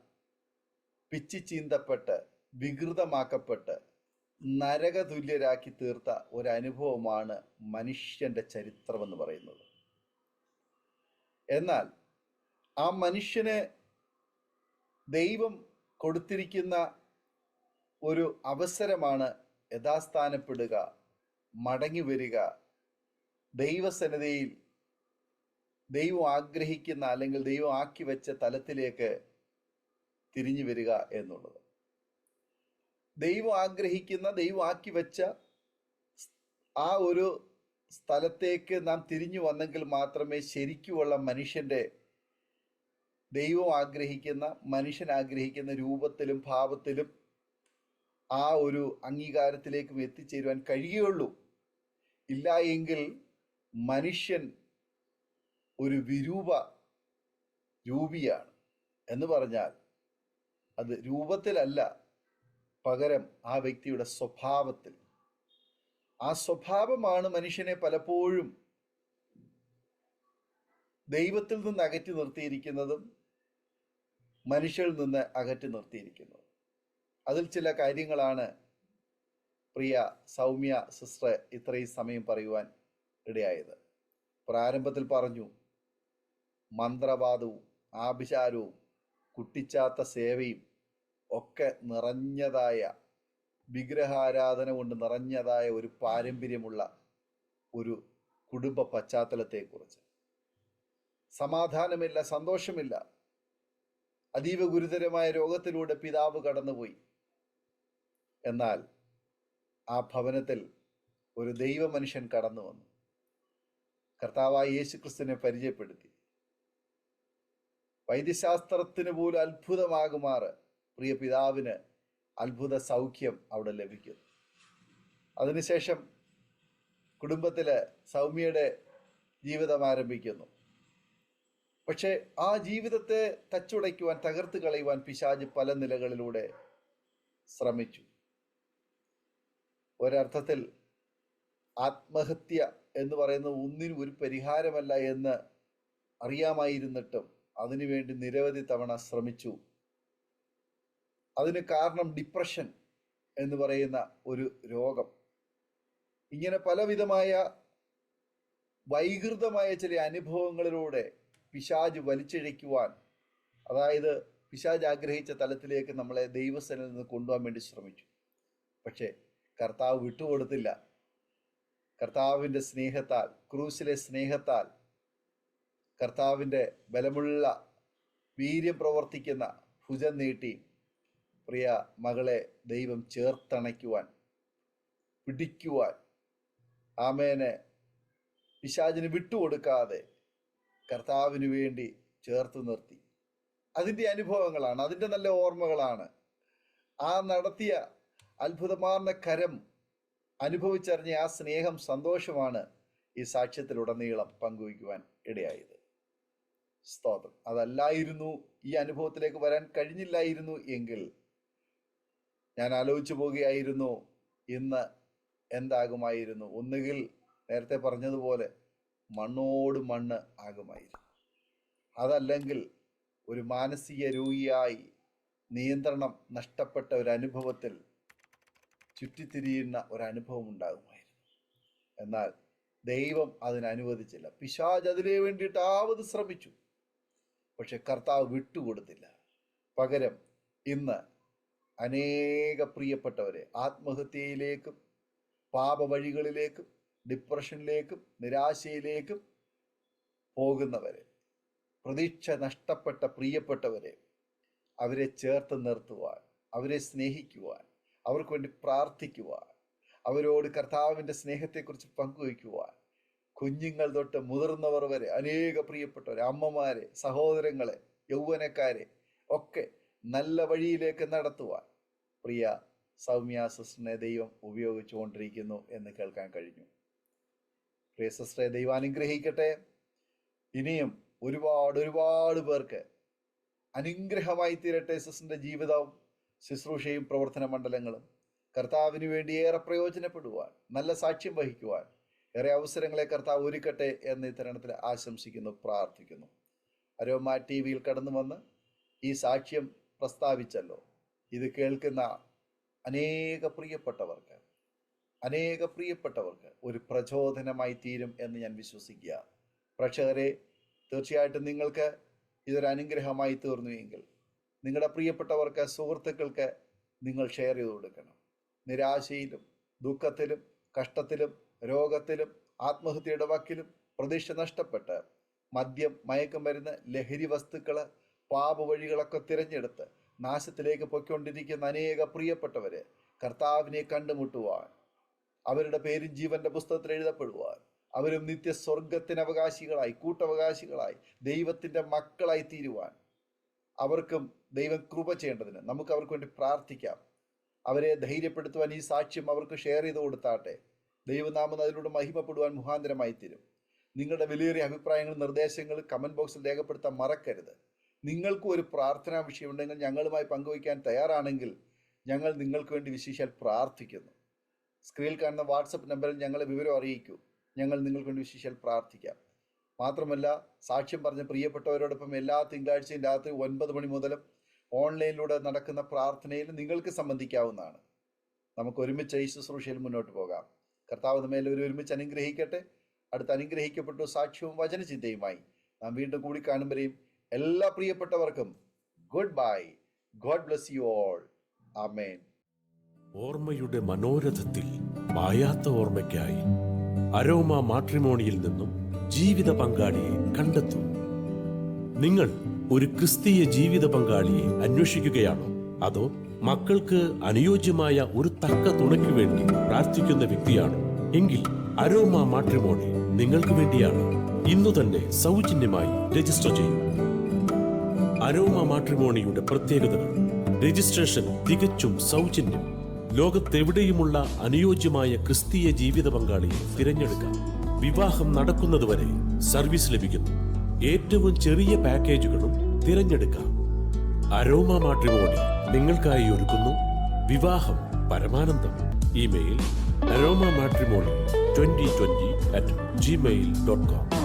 പിച്ചി ചീന്തപ്പെട്ട് വികൃതമാക്കപ്പെട്ട് നരകതുല്യരാക്കി തീർത്ത ഒരനുഭവമാണ് മനുഷ്യൻ്റെ ചരിത്രമെന്ന് പറയുന്നത്. എന്നാൽ ആ മനുഷ്യന് ദൈവം കൊടുത്തിരിക്കുന്ന ഒരു അവസരമാണ് യഥാസ്ഥാനപ്പെടുക, മടങ്ങി വരിക, ദൈവസന്നിധിയിൽ ദൈവം ആഗ്രഹിക്കുന്ന അല്ലെങ്കിൽ ദൈവം ആക്കി വെച്ച തലത്തിലേക്ക് തിരിഞ്ഞു വരിക എന്നുള്ളത്. ദൈവം ആഗ്രഹിക്കുന്ന, ദൈവം ആക്കി വെച്ച ആ ഒരു സ്ഥലത്തേക്ക് നാം തിരിഞ്ഞു വന്നെങ്കിൽ മാത്രമേ ശരിക്കുമുള്ള മനുഷ്യൻ്റെ ദൈവം ആഗ്രഹിക്കുന്ന, മനുഷ്യൻ ആഗ്രഹിക്കുന്ന രൂപത്തിലും ഭാവത്തിലും ആ ഒരു അംഗീകാരത്തിലേക്കും എത്തിച്ചേരുവാൻ കഴിയുകയുള്ളൂ. ഇല്ല എങ്കിൽ മനുഷ്യൻ ഒരു രൂപിയാണ് എന്ന് പറഞ്ഞാൽ അത് രൂപത്തിലല്ല, പകരം ആ വ്യക്തിയുടെ സ്വഭാവത്തിൽ. ആ സ്വഭാവമാണ് മനുഷ്യനെ പലപ്പോഴും ദൈവത്തിൽ നിന്ന് അകറ്റി നിർത്തിയിരിക്കുന്നതും മനുഷ്യരിൽ നിന്ന് അകറ്റി നിർത്തിയിരിക്കുന്നതും. അതിൽ ചില കാര്യങ്ങളാണ് പ്രിയ സൗമ്യ സിസ്റ്റർ ഇത്രയും സമയം പറയുവാൻ ഇടയായത്. പ്രാരംഭത്തിൽ പറഞ്ഞു, മന്ത്രവാദവും ആഭിചാരവും കുട്ടിച്ചാത്ത സേവയും ഒക്കെ നിറഞ്ഞതായ, വിഗ്രഹാരാധന കൊണ്ട് നിറഞ്ഞതായ ഒരു പാരമ്പര്യമുള്ള ഒരു കുടുംബ പശ്ചാത്തലത്തെക്കുറിച്ച്. സമാധാനമില്ല, സന്തോഷമില്ല. അതീവ ഗുരുതരമായ രോഗത്തിലൂടെ പിതാവ് കടന്നുപോയി. എന്നാൽ ആ ഭവനത്തിൽ ഒരു ദൈവ മനുഷ്യൻ കടന്നു വന്നു. കർത്താവായ യേശുക്രിസ്തുവിനെ പരിചയപ്പെടുത്തി. വൈദ്യശാസ്ത്രത്തിന് പോലും അത്ഭുതമാകുമാറ് പ്രിയ പിതാവിന് അത്ഭുത സൗഖ്യം അവിടെ ലഭിക്കുന്നു. അതിനുശേഷം കുടുംബത്തില് സൗമ്യയുടെ ജീവിതം ആരംഭിക്കുന്നു. പക്ഷെ ആ ജീവിതത്തെ തച്ചുടയ്ക്കുവാൻ, തകർത്ത് കളയുവാൻ പിശാച് പല നിലകളിലൂടെ ശ്രമിച്ചു. ഒരർത്ഥത്തിൽ ആത്മഹത്യ എന്ന് പറയുന്നത് ഒന്നിനും ഒരു പരിഹാരമല്ല എന്ന് അറിയാമായിരുന്നിട്ടും അതിനുവേണ്ടി നിരവധി തവണ ശ്രമിച്ചു. അതിന് കാരണം ഡിപ്രഷൻ എന്ന് പറയുന്ന ഒരു രോഗം. ഇങ്ങനെ പലവിധമായ വൈകൃതമായ ചില അനുഭവങ്ങളിലൂടെ പിശാച് വലിച്ചിഴയ്ക്കുവാൻ, അതായത് പിശാച് ആഗ്രഹിച്ച തലത്തിലേക്ക് നമ്മളെ ദൈവസേനയിൽ നിന്ന് കൊണ്ടുപോകാൻ വേണ്ടി ശ്രമിച്ചു. പക്ഷേ കർത്താവ് വിട്ടുകൊടുത്തില്ല. കർത്താവിൻ്റെ സ്നേഹത്താൽ, ക്രൂസിലെ സ്നേഹത്താൽ, കർത്താവിൻ്റെ ബലമുള്ള വീര്യം പ്രവർത്തിക്കുന്ന ഭുജം നീട്ടി പ്രിയ മകളെ ദൈവം ചേർത്തണയ്ക്കുവാൻ, പിടിക്കുവാൻ, ആമേനെ പിശാചിന് വിട്ടുകൊടുക്കാതെ കർത്താവിന് വേണ്ടി ചേർത്ത് നിർത്തി. അതിൻ്റെ അനുഭവങ്ങളാണ്, അതിൻ്റെ നല്ല ഓർമ്മകളാണ്. ആ നടത്തിയ അത്ഭുതമാർന്ന കരം, അനുഭവിച്ചറിഞ്ഞ ആ സ്നേഹം, സന്തോഷമാണ് ഈ സാക്ഷ്യത്തിലുടനീളം പങ്കുവയ്ക്കുവാൻ ഇടയായത്. സ്തോത്രം. അതല്ലായിരുന്നു, ഈ അനുഭവത്തിലേക്ക് വരാൻ കഴിഞ്ഞില്ലായിരുന്നു എങ്കിൽ ഞാൻ ആലോചിച്ചു പോവുകയായിരുന്നു ഇന്ന് എന്താകുമായിരുന്നു. ഒന്നുകിൽ നേരത്തെ പറഞ്ഞതുപോലെ മണ്ണോട് മണ്ണ് ആകുമായിരുന്നു, അതല്ലെങ്കിൽ ഒരു മാനസിക രോഗിയായി നിയന്ത്രണം നഷ്ടപ്പെട്ട ഒരു അനുഭവത്തിൽ ചുറ്റിത്തിരിയുന്ന ഒരനുഭവം ഉണ്ടാകുമായിരുന്നു. എന്നാൽ ദൈവം അതിനനുവദിച്ചില്ല. പിശാച് അതിനു വേണ്ടിയിട്ട് ആവത് ശ്രമിച്ചു, പക്ഷെ കർത്താവ് വിട്ടുകൊടുത്തില്ല. പകരം ഇന്ന് അനേക പ്രിയപ്പെട്ടവരെ ആത്മഹത്യയിലേക്കും പാപവഴികളിലേക്കും ഡിപ്രഷനിലേക്കും നിരാശയിലേക്കും പോകുന്നവരെ, പ്രതീക്ഷ നഷ്ടപ്പെട്ട പ്രിയപ്പെട്ടവരെ, അവരെ ചേർത്ത് നിർത്തുവാൻ, അവരെ സ്നേഹിക്കുവാൻ, അവർക്ക് വേണ്ടി പ്രാർത്ഥിക്കുവാൻ, അവരോട് കർത്താവിൻ്റെ സ്നേഹത്തെക്കുറിച്ച് പങ്കുവയ്ക്കുവാൻ, കുഞ്ഞുങ്ങൾ തൊട്ട് മുതിർന്നവർ വരെ അനേക പ്രിയപ്പെട്ടവരെ, അമ്മമാരെ, സഹോദരങ്ങളെ, യൗവനക്കാരെ ഒക്കെ നല്ല വഴിയിലേക്ക് നടത്തുവാൻ പ്രിയ സൗമ്യ സിസ്റ്ററിനെ ദൈവം ഉപയോഗിച്ചുകൊണ്ടിരിക്കുന്നു എന്ന് കേൾക്കാൻ കഴിഞ്ഞു. പ്രിയ സിസ്റ്ററെ ദൈവം അനുഗ്രഹിക്കട്ടെ. ഇനിയും ഒരുപാട് പേർക്ക് അനുഗ്രഹമായി തീരട്ടെ സിസ്റ്ററിൻ്റെ ജീവിതവും ശുശ്രൂഷയും പ്രവർത്തന മണ്ഡലങ്ങളും. കർത്താവിന് വേണ്ടി ഏറെ പ്രയോജനപ്പെടുവാൻ, നല്ല സാക്ഷ്യം വഹിക്കുവാൻ ഏറെ അവസരങ്ങളെ കർത്താവ് ഒരുക്കട്ടെ എന്ന് ഈ തരുണത്തിൽ ആശംസിക്കുന്നു, പ്രാർത്ഥിക്കുന്നു. അരോമ TV കടന്നു വന്ന് ഈ സാക്ഷ്യം പ്രസ്താവിച്ചല്ലോ. ഇത് കേൾക്കുന്ന അനേക പ്രിയപ്പെട്ടവർക്ക് ഒരു പ്രചോദനമായി തീരും എന്ന് ഞാൻ വിശ്വസിക്കുക. പ്രേക്ഷകരെ, തീർച്ചയായിട്ടും നിങ്ങൾക്ക് ഇതൊരു അനുഗ്രഹമായി തീർന്നു എങ്കിൽ നിങ്ങളുടെ പ്രിയപ്പെട്ടവർക്ക്, സുഹൃത്തുക്കൾക്ക് നിങ്ങൾ ഷെയർ ചെയ്ത് കൊടുക്കണം. നിരാശയിലും ദുഃഖത്തിലും കഷ്ടത്തിലും രോഗത്തിലും ആത്മഹത്യയുടെ വക്കിലും പ്രതീക്ഷ നഷ്ടപ്പെട്ട് മദ്യം, മയക്കുമരുന്ന്, ലഹരി വസ്തുക്കൾ, പാപവഴികളൊക്കെ തിരഞ്ഞെടുത്ത് നാശത്തിലേക്ക് പൊയ്ക്കൊണ്ടിരിക്കുന്ന അനേക പ്രിയപ്പെട്ടവരെ കർത്താവിനെ കണ്ടുമുട്ടുവാൻ, അവരുടെ പേരും ജീവന്റെ പുസ്തകത്തിൽ എഴുതപ്പെടുവാൻ, അവരും നിത്യസ്വർഗത്തിന് അവകാശികളായി, കൂട്ടവകാശികളായി, ദൈവത്തിൻ്റെ മക്കളായി തീരുവാൻ അവർക്കും ദൈവം കൃപ ചെയ്യേണ്ടതിന് നമുക്ക് അവർക്ക് വേണ്ടി പ്രാർത്ഥിക്കാം. അവരെ ധൈര്യപ്പെടുത്തുവാൻ ഈ സാക്ഷ്യം അവർക്ക് ഷെയർ ചെയ്ത് കൊടുത്താട്ടെ. ദൈവനാമം അതിലൂടെ മഹിമപ്പെടുവാൻ മുഖാന്തരമായി തീരും. നിങ്ങളുടെ വിലയേറിയ അഭിപ്രായങ്ങൾ, നിർദ്ദേശങ്ങൾ കമൻറ്റ് ബോക്സിൽ രേഖപ്പെടുത്താൻ മറക്കരുത്. നിങ്ങൾക്കും ഒരു പ്രാർത്ഥനാ വിഷയമുണ്ടെങ്കിൽ ഞങ്ങളുമായി പങ്കുവയ്ക്കാൻ തയ്യാറാണെങ്കിൽ ഞങ്ങൾ നിങ്ങൾക്ക് വേണ്ടി വിശേഷാൽ പ്രാർത്ഥിക്കുന്നു. സ്ക്രീനിൽ കാണുന്ന വാട്സപ്പ് നമ്പറിൽ ഞങ്ങളെ വിവരം അറിയിക്കൂ. ഞങ്ങൾ നിങ്ങൾക്ക് വേണ്ടി വിശേഷാൽ പ്രാർത്ഥിക്കാം. മാത്രമല്ല, സാക്ഷ്യം പറഞ്ഞ പ്രിയപ്പെട്ടവരോടൊപ്പം എല്ലാ തിങ്കളാഴ്ചയും രാത്രി 9 മണി മുതലും ഓൺലൈനിലൂടെ നടക്കുന്ന പ്രാർത്ഥനയിൽ നിങ്ങൾക്ക് സംബന്ധിക്കാവുന്നതാണ്. നമുക്ക് ഒരുമിച്ച് ഈ ശുശ്രൂഷയിൽ മുന്നോട്ട് പോകാം. കർത്താവ് നമ്മെ ഒരുമിച്ച് അനുഗ്രഹിക്കട്ടെ. അടുത്ത അനുഗ്രഹിക്കപ്പെട്ട സാക്ഷ്യവും വചനചിന്തയുമായി നാം വീണ്ടും കൂടി കാണുമ്പോഴേയും എല്ലാ പ്രിയപ്പെട്ടവർക്കും good bye. God bless you all. ആമേൻ.
ഓർമ്മയുടെ മനോരഥത്തിൽ മായാത്ത ഓർമ്മയ്ക്കായി അരോമ മാട്രിമോണിയിൽ നിന്നും ജീവിത പങ്കാളിയെ കണ്ടെത്തൂ. നിങ്ങൾ ഒരു ക്രിസ്തീയ ജീവിത പങ്കാളിയെ അന്വേഷിക്കുകയാണോ? അതോ മക്കൾക്ക് അനുയോജ്യമായ ഒരു തക്ക തുണയ്ക്ക് വേണ്ടി പ്രാർത്ഥിക്കുന്ന വ്യക്തിയാണോ? എങ്കിൽ അരോമ മാട്രിമോണി നിങ്ങൾക്ക് വേണ്ടിയാണ്. ഇന്നു തന്നെ സൗജന്യമായി രജിസ്റ്റർ ചെയ്യൂ. അരോമ മാട്രിമോണിയുടെ പ്രത്യേകതകൾ: രജിസ്ട്രേഷൻ തികച്ചും സൗജന്യം. ലോകത്തെവിടെയുമുള്ള അനുയോജ്യമായ ക്രിസ്തീയ ജീവിത പങ്കാളിയെ തിരഞ്ഞെടുക്കാം. വിവാഹം നടക്കുന്നതുവരെ സർവീസ് ലഭിക്കുന്നു. ഏറ്റവും ചെറിയ പാക്കേജുകളും തിരഞ്ഞെടുക്കാം. അരോമ മാട്രിമോണി നിങ്ങൾക്കായി ഒരുക്കുന്നു വിവാഹം പരമാനന്ദം. Email aroma matrimony2020@gmail.com